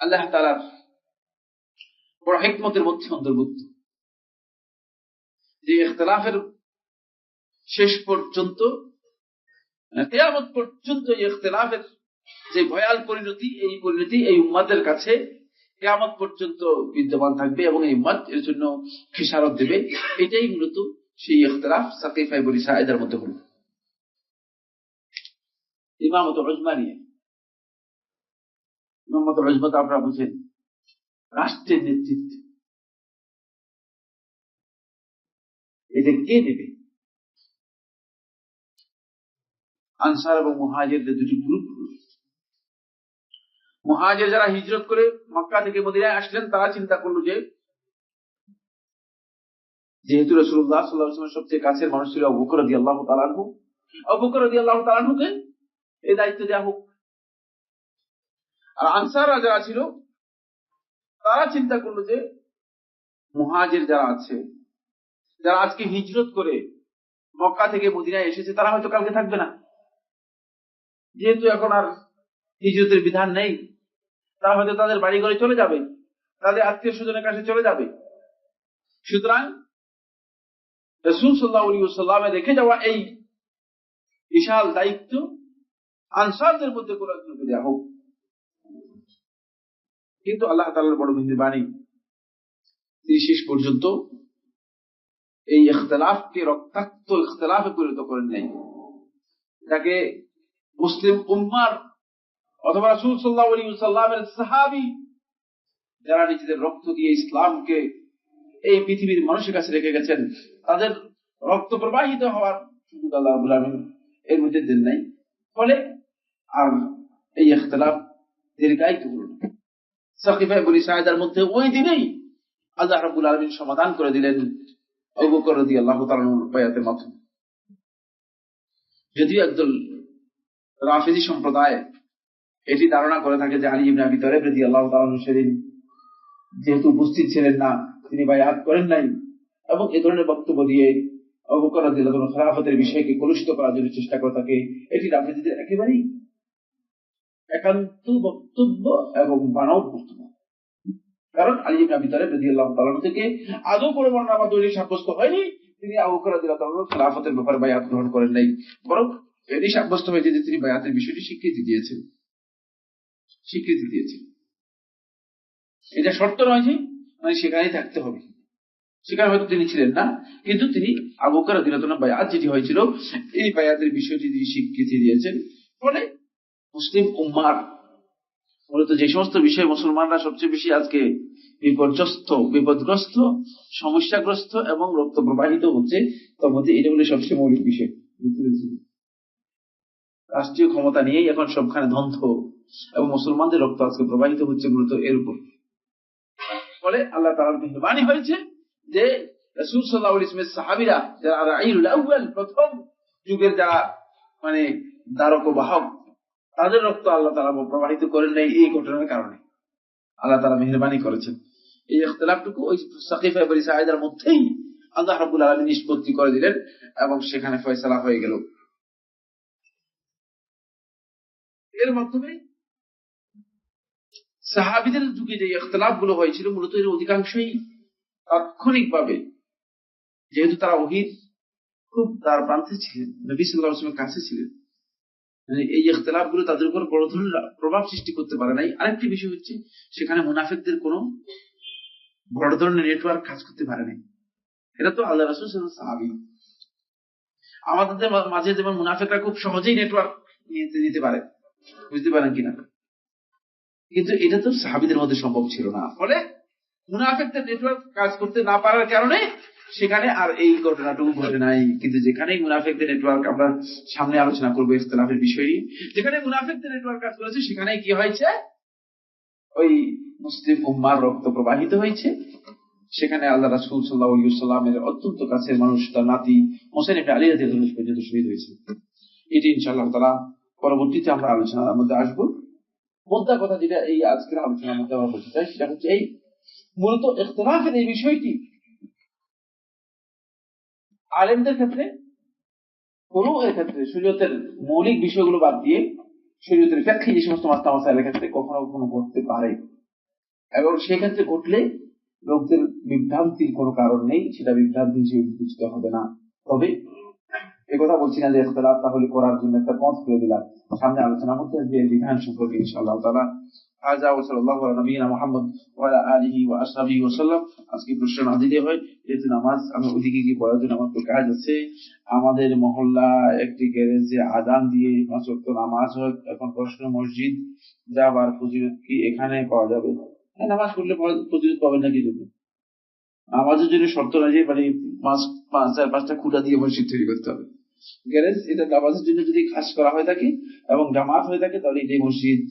আল্লাহ তাআলার বড় হিকমতের মধ্যে অন্তর্ভুক্ত, যে ইখতিলাফের শেষ পর্যন্ত কিয়ামত পর্যন্ত এই ইখতিলাফের যে ভয়াল পরিণতি, এই পরিণতি এই উম্মতের কাছে কিয়ামত পর্যন্ত বিদ্যমান থাকবে এবং এই উম্মত এর জন্য খেসারত দেবে। এটাই মূলত সেই ইখতিলাফ সাকিফায়ে বনি সাঈদার মধ্যে হলো। ইমামতুল উজমা নিয়ে। ইমামতুল উজমা তো আপনারা বুঝেন, রাষ্ট্রের নেতৃত্ব। এটা কে দেবে? আনসার এবং মুহাজিরদের দুটি গ্রুপ। মুহাজির যারা হিজরত করে মক্কা থেকে মদিনায় আসলেন, তারা চিন্তা করলো যে যেহেতু রাসূলুল্লাহ সাল্লাল্লাহু আলাইহি ওয়াসাল্লামের সবচেয়ে কাছের মানুষ ছিল আবু বকর রাদিয়াল্লাহু তাআলা আনহু, আবু বকর রাদিয়াল্লাহু তাআলা আনহুকে এই দায়িত্ব দেওয়া হোক। আর আনসাররা যারা ছিল তারা চিন্তা করলো যে মুহাজির যারা আছে, যারা আজকে হিজরত করে মক্কা থেকে মদিনায় এসেছে, তারা হয়তো কালকে থাকবে না। যেহেতু এখন আর হিজরতের বিধান নেই, তারা হয়তো তাদের বাড়ি ঘরে চলে যাবে, তাদের আত্মীয় স্বজনের কাছে চলে যাবে। সুতরাং রাসূল সাল্লাল্লাহু আলাইহি ওয়াসাল্লামের রেখে যাওয়া এই বিশাল দায়িত্ব আনসারদের মধ্যে কোনো একজনকে দেওয়া হোক। কিন্তু আল্লাহ তাআলার বড় মেহেরবানি, তিনি শেষ পর্যন্ত এই ইখতিলাফকে রক্তাক্ত ইখতিলাফে পরিণত করেন নাই। যাকে মুসলিম উম্মার অথবা রাসূল সাল্লাল্লাহু আলাইহি ওয়াসাল্লামের সাহাবী যারা নিজেদের রক্ত দিয়ে ইসলামকে এই পৃথিবীর মানুষের কাছে রেখে গেছেন, তাদের রক্ত প্রবাহিত হওয়ার সুযোগ আল্লাহ রাব্বুল আলামিন এর মধ্যে দেন নাই। ফলে আর এই ইখতিলাফ দীর্ঘায়িত হলো না। সাকিফায়ে বনি সাঈদার মধ্যে ওই দিনেই আল্লাহ রাব্বুল আলামিন সমাধান করে দিলেন আবু বকর রাদিয়াল্লাহু তাআলা আনহুর বায়াতের মাধ্যমে। যদিও একদল রাফিজি সম্প্রদায় এটি ধারণা করে থাকে যে আলী ইবনে আবি তালেব রাদিয়াল্লাহু তাআলা আনহু সেদিন যেহেতু উপস্থিত ছিলেন না, তিনি বায়াত করেন নাই, এবং এই ধরনের বক্তব্য দিয়ে আবু বকর রাদিয়াল্লাহু তাআলা খেলাফতের বিষয়কে কলুষিত করার জন্য চেষ্টা করে থাকে। এটি রাফিজিদের একেবারেই একান্ত বক্তব্য এবং বানাও বক্তব্য। কারণ আলী ইবনে আবি তালেব রাদিয়াল্লাহু তাআলা থেকে আদৌ কোনো বর্ণনা বা দলিল সাব্যস্ত হয়নি তিনি আবু বকর রাদিয়াল্লাহু তাআলা খেলাফতের ব্যাপারে বায়াত গ্রহণ করেন নাই, বরং এটি সাব্যস্ত হয়েছে যে তিনি বায়াতের বিষয়টি স্বীকৃতি দিয়েছেন। এটা শর্ত নয় যে মানে সেখানেই থাকতে হবে, সেখানে হয়তো তিনি ছিলেন না, কিন্তু তিনি আবু বকর রাদিয়াল্লাহু তাআলা বায়াত যেটি হয়েছিল এই বায়াতের বিষয়টি তিনি স্বীকৃতি দিয়েছেন। ফলে মুসলিম উম্মার মূলত যে সমস্ত বিষয়ে মুসলমানরা সবচেয়ে বেশি আজকে বিপদগ্রস্ত, সমস্যাগ্রস্ত এবং রক্ত প্রবাহিত হচ্ছে, তার মধ্যে এটা হলো সবচেয়ে মৌলিক বিষয়। রাষ্ট্রীয় ক্ষমতা নিয়েই এখন সবখানে ধ্বংস এবং মুসলমানদের রক্ত আজকে প্রবাহিত হচ্ছে মূলত এর উপর। ফলে আল্লাহ তাআলার মেহেরবানি হয়েছে যে রাসূল সাল্লাল্লাহু আলাইহি ওয়াসাল্লামের সাহাবীরা যারা রাঈলুল আউয়াল, প্রথম যুগের যারা মানে ধারক বাহক, তাদের রক্ত আল্লাহ তাআলা প্রবাহিত করেন নাই এই ঘটনার কারণে। আল্লাহ তাআলা মেহেরবানি করেছেন। এই ইখতিলাফটুকু ওই সাকিফায়ে বনি সাঈদার মধ্যেই আল্লাহ রাব্বুল আলামিন নিষ্পত্তি করে দিলেন এবং সেখানে ফয়সালা হয়ে গেল। এর মাধ্যমে সাহাবীদের যুগে যে ইখতিলাফ গুলো হয়েছিল মূলত এর অধিকাংশই তাৎক্ষণিকভাবে, যেহেতু তারা ওহীর খুব দ্বার প্রান্তে ছিলেন, নবী সাল্লাল্লাহু আলাইহি ওয়াসাল্লামের কাছে ছিলেন, এই ইখতিলাফ গুলো তাদের উপর বড় ধরনের প্রভাব সৃষ্টি করতে পারে নাই। আরেকটি বিষয় হচ্ছে সেখানে মুনাফিকদের কোনো বড় ধরনের নেটওয়ার্ক কাজ করতে পারেনি। এটা তো আল্লাহ রাসূল সাহাবী। আমাদের মাঝে যেমন মুনাফিকরা খুব সহজেই নেটওয়ার্ক নিতে পারে, বুঝতে পারেন কিনা, কিন্তু এটা তো সাহাবীদের মধ্যে সম্ভব ছিল না। ফলে মুনাফিকদের নেটওয়ার্ক কাজ করতে না পারার কারণে সেখানে আর এই ঘটনাটুকু ঘটে নাই। কিন্তু যেখানেই মুনাফিকদের নেটওয়ার্ক, আমরা সামনে আলোচনা করবো ইখতিলাফের বিষয়, যেখানে মুনাফিকদের নেটওয়ার্ক কাজ করেছে সেখানে কি হয়েছে, ওই মুসলিম উম্মার রক্ত প্রবাহিত হয়েছে। সেখানে আল্লাহ রাসূল সাল্লাল্লাহু আলাইহি ওয়াসাল্লামের অত্যন্ত কাছের মানুষ, তার নাতি হোসেন ইবনে আলী রাদিয়াল্লাহু আনহু পর্যন্ত শহীদ হয়েছে। এটি ইনশাআল্লাহ তাআলা পরবর্তীতে আমরা আলোচনার মধ্যে আসবো। মোদ্দা কথা যেটা এই আজকের আলোচনার মধ্যে আমরা বলতে চাই সেটা হচ্ছে এই মূলত ইখতিলাফের এই বিষয়টি আলেমদের ক্ষেত্রে, ফুরু'এর ক্ষেত্রে, শরীয়তের মৌলিক বিষয়গুলো বাদ দিয়ে শরীয়তের ফিকহি যে সমস্ত মাসলা মাসাইলের ক্ষেত্রে কখনো কখনো ঘটতে পারে, এবং সেক্ষেত্রে ঘটলে লোকদের বিভ্রান্তির কোনো কারণ নেই, সেটা বিভ্রান্তি হিসেবে বিবেচিত হবে না। তবে একথা বলছি না যে ইখতিলাফ তাহলে করার জন্য একটা পথ করে দিলাম, সামনে আলোচনা মধ্যে যে বিধান সম্পর্কে ইনশাআল্লাহ তাআলা। হাযা ওয়া সাল্লাল্লাহু আলা নবিয়িনা মুহাম্মদ ওয়া আলা আলিহি ওয়া আসহাবিহি ওয়া সাল্লাম। আজকে প্রশ্ন না দিলে হয়, যেহেতু নামাজ আমি ওইদিকে গিয়ে পড়ার জন্য আমার তো কাজ আছে। আমাদের মহল্লা একটি গ্যারেজে আযান দিয়ে 5 ওয়াক্ত নামাজ হয়। এখন প্রশ্ন, মসজিদ যাবার ফজিলত কি এখানে পাওয়া যাবে? হ্যাঁ, নামাজ পড়লে ফজিলত পাবেন না কি জন্য? নামাজের জন্য শর্ত না যে মানে 4-5টা খুঁটা দিয়ে মসজিদ তৈরি করতে হবে। গ্যারেজ এটা নামাজের জন্য যদি খাস করা হয়ে থাকে এবং জামাত হয়ে থাকে তাহলে এটাই মসজিদ।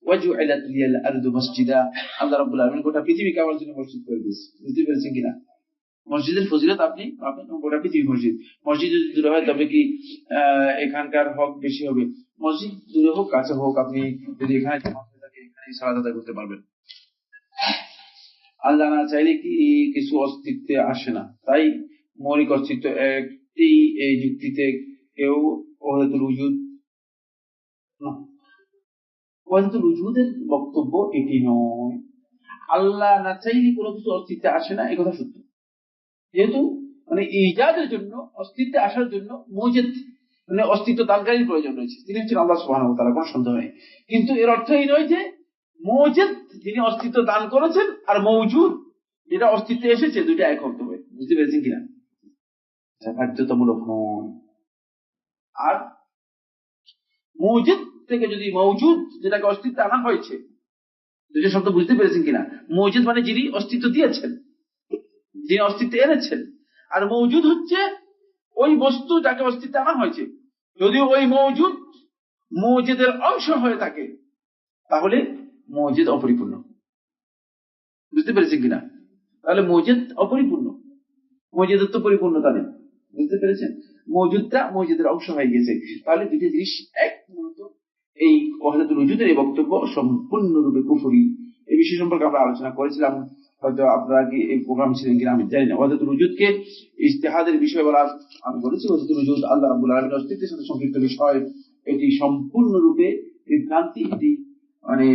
ওয়াজু'আলাত লিয়াল আরদু মাসজিদা, আল্লাহ রাব্বুল আলামিন গোটা পৃথিবীকে আমার জন্য মসজিদ করে দিয়েছে। বুঝতে পেরেছেন কিনা? মসজিদের ফজিলত আপনি গোটা পৃথিবী মসজিদ। মসজিদ যদি দূরে হয় তবে কি এখানকার হক বেশি হবে? মসজিদ দূরে হোক কাছে হোক, আপনি যদি এখানে জামাত হয়ে থাকে এখানেই সালাত আদায় করতে পারবেন। আল্লাহ না চাইলে কি কিছু অস্তিত্বে আসে না, তাই মৌলিক অস্তিত্ব একটি, এই যুক্তিতে কেউ ওয়াহদাতুল উজুদ ওয়াহদাতুল উজুদের বক্তব্য এটি নয়। আল্লাহ না চাইলে কোনো কিছু অস্তিত্বে আসে না, এই কথা সত্য। যেহেতু মানে ইজাদের জন্য, অস্তিত্বে আসার জন্য মুজিদ মানে অস্তিত্ব দানকারীর প্রয়োজন রয়েছে, তিনি হচ্ছেন আল্লাহ সুবহানাহু ওয়া তাআলা, কোনো সন্দেহ নেই। কিন্তু এর অর্থ এই নয় যে মুজিদ যিনি অস্তিত্ব দান করেছেন আর মওজুদ যেটা অস্তিত্বে এসেছে দুইটা এক হতে হবে। বুঝতে পেরেছেন কিনা? বাধ্যতামূলক নয়। আর মুজিদ থেকে যদি মওজুদ যেটাকে অস্তিত্বে আনা হয়েছে, দুইটা শব্দ বুঝতে পেরেছেন কিনা? মওজুদ মানে যিনি অস্তিত্ব দিয়েছেন, যিনি অস্তিত্বে এনেছেন, আর মওজুদ হচ্ছে ওই বস্তু যাকে অস্তিত্বে আনা হয়েছে। যদি ওই মওজুদ মুজিদের অংশ হয়ে থাকে তাহলে মুজিদ অপরিপূর্ণ। বুঝতে পেরেছেন কিনা? তাহলে মুজিদ অপরিপূর্ণ, মুজিদের তো পরিপূর্ণতা নেই। বুঝতে পেরেছেন? মওজুদটা মুজিদের অংশ হয়ে গেছে, তাহলে দুটি জিনিস এক। মূলত এই ওয়াহদাতুল উজুদের এই বক্তব্য সম্পূর্ণরূপে কুফরি। এই বিষয় সম্পর্কে আমরা আলোচনা করেছিলাম, হয়তো আপনারা কি এই প্রোগ্রাম ছিলেন কিনা আমি জানি না। ওয়াহদাতুল উজুদকে ইজতিহাদের বিষয় বলা, আমি বলেছি ওয়াহদাতুল উজুদ আল্লাহ রাব্বুল আলামিনের অস্তিত্বের সাথে সম্পৃক্ত বিষয়। এটি সম্পূর্ণরূপে বিভ্রান্তি, এটি মানে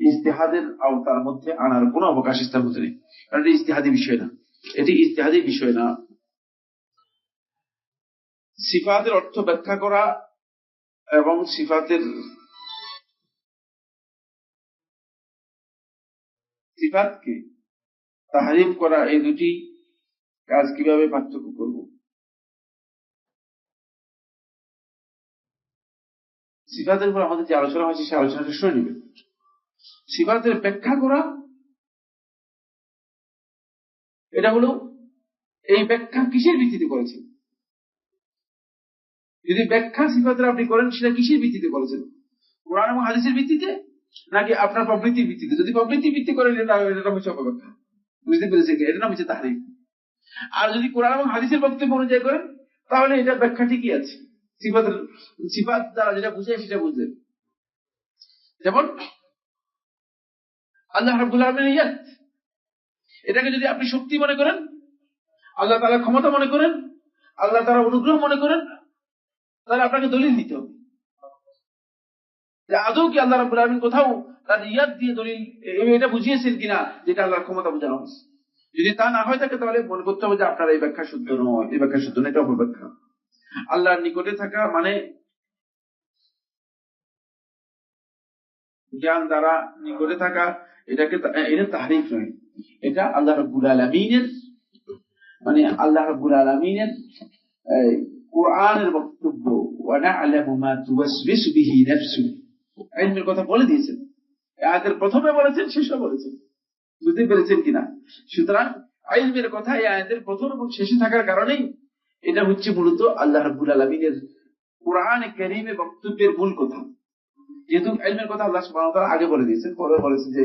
ইজতিহাদের আওতার মধ্যে আনার কোনো অবকাশ তার মধ্যে নেই, কারণ এটি ইজতিহাদি বিষয় না, এটি ইজতিহাদি বিষয় না। সিফাতের অর্থ ব্যাখ্যা করা এবং সিফাতের সিফাতকে তাহরিফ করা, এই দুটি কাজ কিভাবে পার্থক্য করব? সিফাতের উপর আমাদের যে আলোচনা হয়েছে সে আলোচনাটা শুনে নেবেন। সিফাতের ব্যাখ্যা করা, এটা হলো এই ব্যাখ্যা কিসের ভিত্তিতে করেছেন? যদি ব্যাখ্যা সিফাতের আপনি করেন সেটা কিসের ভিত্তিতে করেছেন? কোরআন এবং হাদিসের ভিত্তিতে নাকি আপনার প্রবৃত্তির ভিত্তিতে? যদি প্রবৃত্তির ভিত্তি করেন এটা হচ্ছে অপব্যাখ্যা। বুঝতে পেরেছেন? এটা নাম হচ্ছে তাহরিফ। আর যদি কোরআন এবং হাদিসের বক্তব্য অনুযায়ী করেন তাহলে এটা ব্যাখ্যা ঠিকই আছে। সিফাত দ্বারা যেটা বুঝায় সেটা বুঝলেন। যেমন আল্লাহ রাব্বুল আলামিনের ইয়াদ, এটাকে যদি আপনি শক্তি মনে করেন, আল্লাহ তাআলার ক্ষমতা মনে করেন, আল্লাহ তাআলার অনুগ্রহ মনে করেন, তাহলে আপনাকে দলিল দিতে হবে যে আদৌ কি আল্লাহ রাব্বুল আলামিন কোথাও তার ইয়াদ দিয়ে দলিল এটা বুঝিয়েছেন কিনা যেটা আল্লাহর ক্ষমতা বোঝানো হয়েছে। যদি তা না হয় থাকে তাহলে মনে করতে হবে যে আপনার এই ব্যাখ্যা শুদ্ধ নয়, এই ব্যাখ্যা শুদ্ধ নয়, এটা অপব্যাখ্যা। আল্লাহর নিকটে থাকা মানে জ্ঞান দ্বারা নিকটে থাকা, এটা তাহরিফ নয়, এটা আল্লাহ রাব্বুল আলামিনের মানে আল্লাহ রাব্বুল আলামিনের কোরআনের বক্তব্য। ওয়া না'লামু মা তুওয়াসবিসু বিহি নাফসু, ইলমের কথা বলে দিয়েছেন। আয়াতের প্রথমে বলেছেন, শেষে বলেছেন। বুঝতে পেরেছেন কিনা? সুতরাং ইলমের কথা এই আয়াতের প্রথম এবং শেষে থাকার কারণেই এটা হচ্ছে মূলত আল্লাহ রাব্বুল আলামিনের কোরআনে কারীমে বক্তব্যের মূল কথা। যেহেতু ইলমের কথা আল্লাহ সুবহানাহু ওয়া তাআলা আগে বলে দিয়েছেন, পরে বলেছেন যে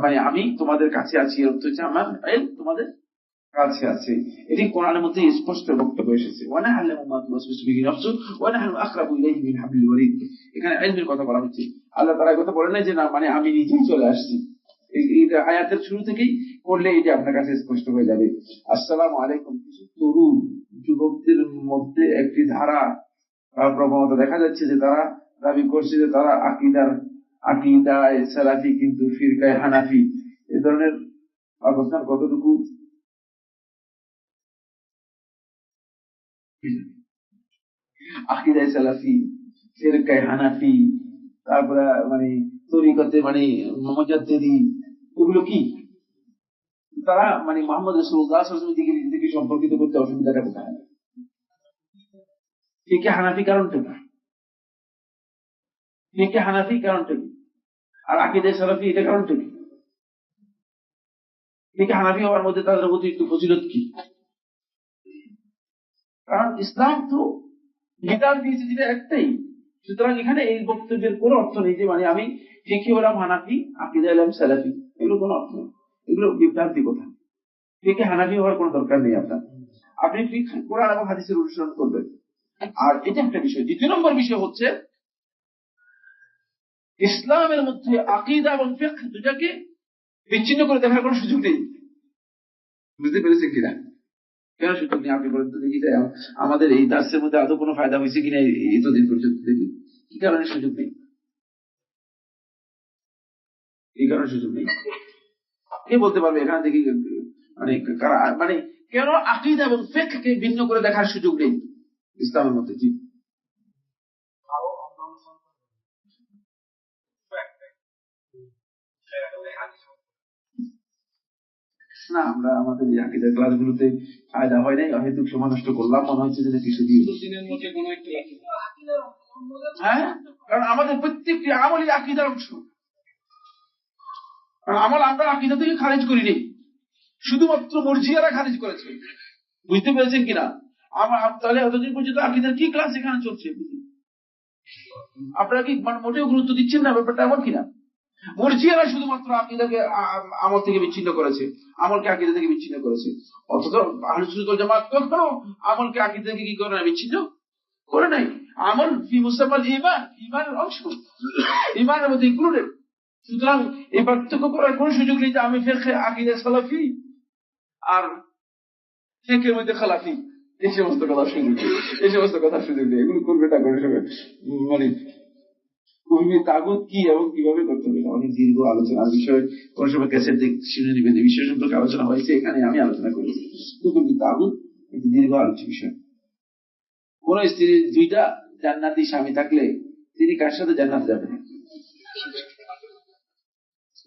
মানে আমি তোমাদের কাছে আছি, এর অর্থ হচ্ছে আমার ইলম তোমাদের কাছে আছে। এটি কোরআনের মধ্যে স্পষ্ট বক্তব্য এসেছে। ওয়া না'লামু মা তুওয়াসবিসু বিহি নাফসু ওয়া নাহনু আকরাবু ইলাইহি মিন হাবলিল ওয়ারিদ। এখানে ইলমের কথা বলা হচ্ছে। আল্লাহ তাআলা কথা বলেন না যে না মানে আমি নিজেই চলে আসছি। এই আয়াতের শুরু থেকেই পড়লে এটা আপনার কাছে স্পষ্ট হয়ে যাবে। আসসালামু আলাইকুম। কিছু তরুণ যুবকদের মধ্যে একটি ধারা বা প্রবণতা দেখা যাচ্ছে যে তারা দাবি করছে যে তারা আকীদায় সালাফি কিন্তু ফিরকায়ে হানাফি। এই ধরনের অবস্থান কতটুকু আকীদায়ে সালাফি, ফিরকায়ে হানাফি, তারপরে মানে তরিকতে মানে মুজাদ্দিদি, এগুলো কি? তারা মানে মুহাম্মদ রাসূলুল্লাহ সাল্লাল্লাহু আলাইহি ওয়াসাল্লামের দিকে নিজেদেরকে সম্পর্কিত করতে অসুবিধাটা কোথায়? ফিরকা হানাফি কারণটা কি? ফিরকা হানাফি কারণটা কি? আর আকীদায়ে সালাফি এটা কারণটা কি? ফিরকা হানাফি হওয়ার মধ্যে তাদের অতিরিক্ত ফজিলত কি? কারণ ইসলাম তো বিধান দিয়েছে যেটা একটাই। সুতরাং এখানে এই বক্তব্যের কোনো অর্থ নেই যে মানে আমি ফিকহি হলাম হানাফি, আকীদা হলাম সালাফি, এগুলো কোনো অর্থ নেই। এগুলো বিভ্রান্তি কথা। ফিকহি হানাফি হওয়ার কোনো দরকার নেই আপনার। আপনি কোরআন এবং হাদিসের অনুসরণ করবেন। আর এটা একটা বিষয়। দ্বিতীয় নম্বর বিষয় হচ্ছে ইসলামের মধ্যে আকীদা এবং ফিকহ দুটাকে বিচ্ছিন্ন করে দেখার কোনো সুযোগ নেই। বুঝতে পেরেছেন কিনা? কেন সুযোগ নেই আপনি বলেন তো দেখি? আমাদের এই দার্সের মধ্যে আদৌ কোনো ফায়দা হয়েছে কিনা এতদিন পর্যন্ত দেখি? কি কারণে সুযোগ নেই? এই কারণে সুযোগ নেই। কে বলতে পারবে এখানে দেখি মানে মানে কেন আকীদা এবং ফিকহকে ভিন্ন করে দেখার সুযোগ নেই ইসলামের মধ্যে? জি, না আমরা আমাদের এই আকীদা ক্লাসগুলোতে ফায়দা হয় নাই, অহেতুক সময় নষ্ট করলাম মনে হচ্ছে যে কিছু দিয়ে। হ্যাঁ, কারণ আমাদের প্রত্যেকটি আমলই আকীদার অংশ। কারণ আমল আমরা আকীদা থেকে খারিজ করিনি, শুধুমাত্র মুরজিয়ারা খারিজ করেছে। বুঝতে পেরেছেন কিনা? তাহলে এতদিন পর্যন্ত আকীদার কি ক্লাস এখানে চলছে? আপনারা কি মোটেও গুরুত্ব দিচ্ছেন না ব্যাপারটা, এমন কিনা? মুরজিয়ারা শুধুমাত্র আকীদাকে আমল থেকে বিচ্ছিন্ন করেছে, আমলকে আকীদা থেকে বিচ্ছিন্ন করেছে। অথচ আহলে সুন্নাত ওয়াল জামাত কখনো আমলকে আকীদা থেকে কি করে না, বিচ্ছিন্ন করে নাই। আমল ফি মুসাম্মাল ঈমান, ঈমানের অংশ, ঈমানের মধ্যে ইনক্লুডেড। সুতরাং এই পার্থক্য করার কোনো সুযোগ নেই যে আমি ফিকহে আকীদা সালাফি আর ফিকহের মধ্যে খালাফি, এই সমস্ত কথা সুযোগ নেই। এই সমস্ত কথা সুযোগ নেই। এগুলো করবে না করে মানে কুফরি তাগুত কি এবং কিভাবে করতে হবে অনেক দীর্ঘ আলোচনার বিষয়। কোন সময় ক্যাসেট শুনে নেবেন, এই বিষয় সম্পর্কে আলোচনা হয়েছে, এখানে আমি আলোচনা করেছি। কুফরি তাগুত একটি দীর্ঘ আলোচ্য বিষয়। কোন স্ত্রীর দুইটা জান্নাতি স্বামী থাকলে তিনি কার সাথে জান্নাতে যাবেন?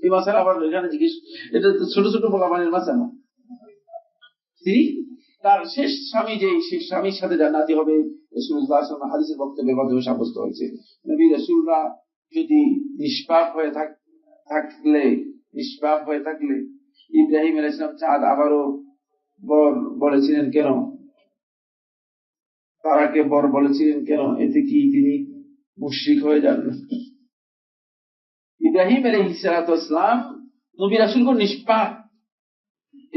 এই মাসালা আবার এখানে জিজ্ঞেস, এটা তো ছোট ছোট বলাবানের মাসালা। তিনি তার শেষ স্বামী যে শেষ স্বামীর সাথে জান্নাতি হবে রাসূলুল্লাহ সাল্লাল্লাহু আলাইহি ওয়াসাল্লাম হাদিসের বক্তব্যের মাধ্যমে সাব্যস্ত হয়েছে। নবী রাসূলুল্লাহ যদি নিষ্পাপ হয়ে থাকলে ইব্রাহিম আলাইহিস সালাম চাঁদ আবারও বর বলেছিলেন কেন? তারাকে বর বলেছিলেন কেন? এতে কি তিনি মুশরিক হয়ে যান? ইব্রাহিম আলাইহিস সালাম নবী রাসূলগণ নিষ্পাপ,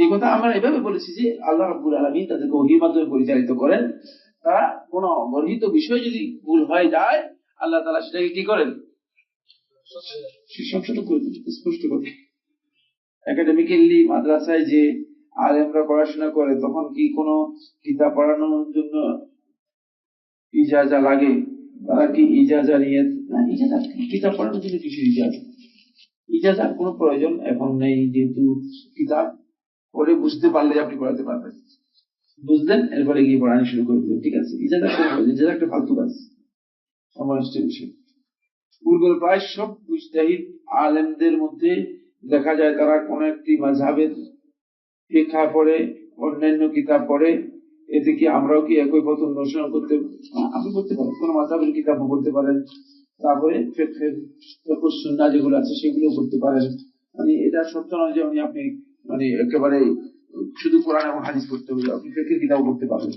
এই কথা আমরা এভাবে বলেছি যে আল্লাহ রাব্বুল আলামিন তাদেরকে ওহীর মাধ্যমে পরিচালিত করেন। তারা কোন বর্ণিত বিষয় যদি ভুল হয়ে যায় আল্লাহ তাআলা সেটাকে কি করেন? সংশোধন করে দেন, স্পষ্ট করে। একাডেমিক্যালি মাদ্রাসায় যে আলেমরা পড়াশোনা করে তখন কি কোনো কিতাব পড়ানোর জন্য ইজাজা লাগে? তারা কি ইজাজা নিয়ে না? ইজাজা কিতাব পড়ানোর জন্য কিছু ইজাজার কোনো প্রয়োজন এখন নেই, যেহেতু কিতাব পড়ে বুঝতে পারলে আপনি পড়াতে পারবেন। বুঝলেন, এরপরে গিয়ে পড়ানো শুরু করে দিলেন, ঠিক আছে। ইজাজা একটা ফালতু কাজ, সমালোচিত বিষয়। পূর্বের প্রায় সব মুজতাহিদ আলেমদের মধ্যে দেখা যায় তারা কোন একটি মাযহাবের শিক্ষা পড়ে, অন্যান্য কিতাব পড়ে, এতে কি আমরাও কি একই পথ অনুসরণ করতে? আপনি করতে পারেন, কোন মাযহাবের কিতাব পড়তে পারেন, তারপরে ফিকহের সুন্নাহ যেগুলো আছে সেগুলো করতে পারেন। মানে এটা সত্য নয় যে আপনি মানে একেবারে শুধু কোরআন এবং হাদিস পড়তে হবে, আপনি ফিকহের কিতাব পড়তে পারবেন।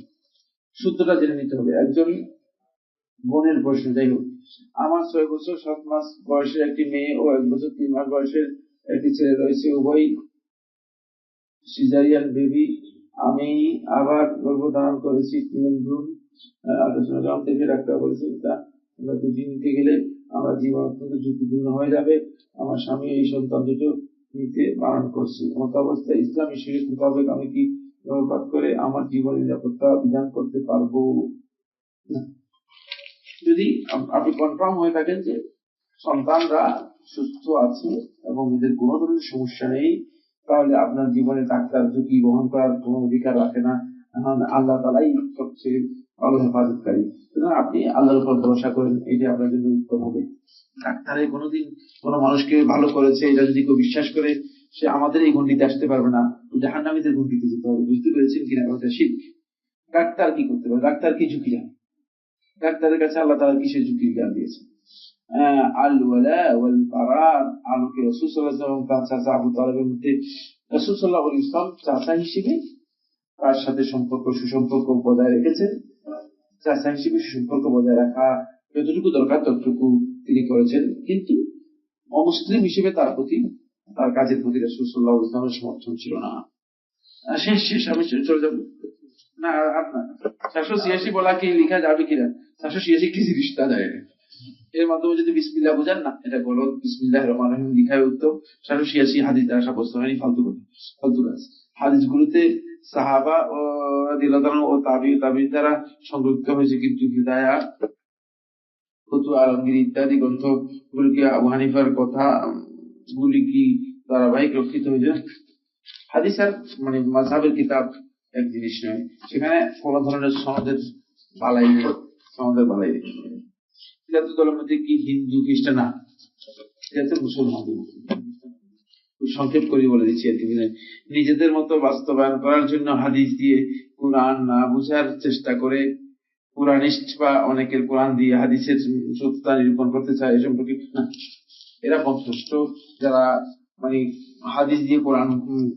সূত্রটা জেনে নিতে হবে। একজন বোনের প্রশ্ন, যাই হোক, আমার 6 বছর 7 মাস বয়সের একটি মেয়ে ও 1 বছর 3 মাস বয়সের একটি ছেলে রয়েছে, উভয় সিজারিয়ান বেবি। আমি আবার গর্ভধারণ করেছি 3 ভ্রূণ। আলোচনা গ্রাম থেকে ডাক্তার বলেছেন তা আমরা দুটি নিতে গেলে আমার জীবন অত্যন্ত ঝুঁকিপূর্ণ হয়ে যাবে। আমার স্বামী এই সন্তান দুটো নিতে বারণ করছে। মত অবস্থায় ইসলামী শরীয়ত মোতাবেক আমি কি গর্ভপাত করে আমার জীবন নিরাপত্তা বিধান করতে পারবো? যদি আপনি কনফার্ম হয়ে থাকেন যে সন্তানরা সুস্থ আছে এবং এদের কোনো ধরনের সমস্যা নেই, তাহলে আপনার জীবনে ডাক্তার ঝুঁকি বহন করার কোনো অধিকার রাখে না। আল্লাহ তাআলাই সবচেয়ে ভালো হেফাজতকারী। সুতরাং আপনি আল্লাহর উপর ভরসা করেন, এটি আপনার জন্য উত্তম হবে। ডাক্তারে কোনোদিন কোনো মানুষকে ভালো করেছে এটা যদি কেউ বিশ্বাস করে, সে আমাদের এই গণ্ডিতে আসতে পারবে না, জাহান্নামীদের গণ্ডিতে যেতে হবে। বুঝতে পেরেছেন কিনা? ওটা শিরক। ডাক্তার কি করতে পারে? ডাক্তার কি ঝুঁকি জানে? ডাক্তারের কাছে আল্লাহ তাআলা কিসের ঝুঁকির জ্ঞান দিয়েছে? আল ওয়ালা ওয়াল বারা, আলোকে রাসূল সাল্লাল্লাহু আলাইহি ওয়াসাল্লাম তার চাচা আবু তালেবের মধ্যে রাসূল সাল্লাল্লাহু আলাইহি ওয়াসাল্লাম চাচা হিসেবে তার সাথে সুসম্পর্ক বজায় রেখেছেন। চাচা হিসেবে সুসম্পর্ক বজায় রাখা যতটুকু দরকার ততটুকু তিনি করেছেন, কিন্তু অমুসলিম হিসেবে তার প্রতি, তার কাজের প্রতি রাসূল সাল্লাল্লাহু আলাইহি ওয়াসাল্লামের সমর্থন ছিল না। শেষ আমি চলে যাবো না। আপনার 786 বলা কি লেখা যাবে কিনা? 786 কি জিনিসটা দেয়, এর মাধ্যমে যদি বিসমিল্লাহ বুঝান না, এটা বলো বিসমিল্লাহির রহমানির রহিম লিখায় উত্তম। 786 হাদিস দ্বারা সাব্যস্ত হয়নি, ফালতু কাজ। হাদিসগুলোতে সাহাবা ও রাদিয়াল্লাহু তাআলা ও তাবিঈন দ্বারা সংরক্ষিত হয়েছে, কিন্তু হিদায়াহ, ফতুয়া, আলমগীর ইত্যাদি গ্রন্থগুলিকে আবু হানিফার কথা গুলি কি ধারাবাহিক রক্ষিত হয়েছে? হাদিস আর মানে মাযহাবের কিতাব এক জিনিস নয়, সেখানে কোন ধরনের সনদের বালাই নেই। দলের মধ্যে কি হিন্দু খ্রিস্টান না, এটা মুসলমানদের সংক্ষেপ করে বলে দিচ্ছি আর কি। নিজেদের মতো বাস্তবায়ন করার জন্য হাদিস দিয়ে কোরআন না বুঝার চেষ্টা করে কোরআনিস্ট বা অনেকের কোরআন দিয়ে হাদিসের সত্যতা নিরূপণ করতে চায়, এ সম্পর্কে এরা পথভ্রষ্ট। যারা মানে হাদিস দিয়ে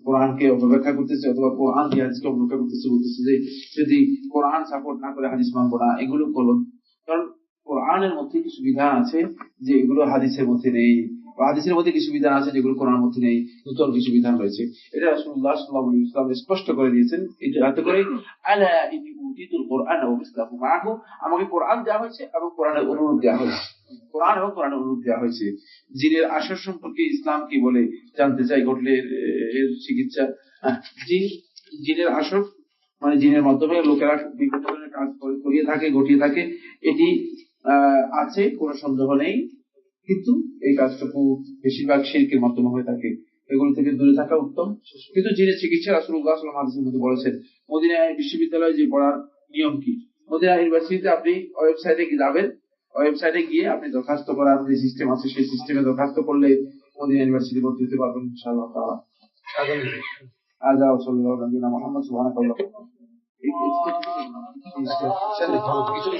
কোরআনকে অপব্যাখ্যা করতেছে অথবা কোরআন দিয়ে হাদিসকে অপব্যাখ্যা করতেছে, বলতেছে যে যদি কোরআন সাপোর্ট না করে হাদিস মানবো না, এগুলো বলো। কারণ কোরআনের মধ্যে কিছু বিধান আছে যে এগুলো হাদিসের মধ্যে নেই, বা হাদিসের মধ্যে কিছু বিধান আছে যেগুলো কোরআনের মধ্যে নেই, নতুন কিছু বিধান রয়েছে। এটা রাসূলুল্লাহ সাল্লাল্লাহু আলাইহি ওয়াসাল্লাম স্পষ্ট করে দিয়েছেন। যাতে করে আলা ইন্নী উতীতুল কুরআন ওয়া মিসলাহু মাআহু, আমাকে কোরআন দেওয়া হয়েছে এবং কোরআনের অনুরূপ দেওয়া হয়েছে। কোরআন এবং কোরআনের অনুরূপ দেওয়া হয়েছে। জিনের আসর সম্পর্কে ইসলাম কি বলে জানতে চাই, ঘটলে এর চিকিৎসা। জিনের আসর মানে জিনের মাধ্যমে লোকেরা বিভিন্ন ধরনের কাজ করিয়ে থাকে, ঘটিয়ে থাকে, এটি আছে, কোনো সন্দেহ নেই। কিন্তু এই কাজটুকু বেশিরভাগ শিরকের মাধ্যমে হয়ে থাকে, এগুলো থেকে দূরে থাকা উত্তম। কিন্তু জিনের চিকিৎসা রাসূলুল্লাহ সাল্লাল্লাহু আলাইহি ওয়াসাল্লাম হাদিসের মধ্যে বলেছেন। মদিনা বিশ্ববিদ্যালয়ে যে পড়ার নিয়ম কি? মদিনা ইউনিভার্সিটিতে আপনি ওয়েবসাইটে যাবেন, ওয়েবসাইটে গিয়ে আপনি দরখাস্ত করার যে সিস্টেম আছে সেই সিস্টেমে দরখাস্ত করলে মদিনা ইউনিভার্সিটি ভর্তি হতে পারবেন ইনশাআল্লাহ তাআলা। আজা ওয়া সাল্লাল্লাহু আলা নবিয়িনা মুহাম্মদ সুবহানাল্লাহ। কিছু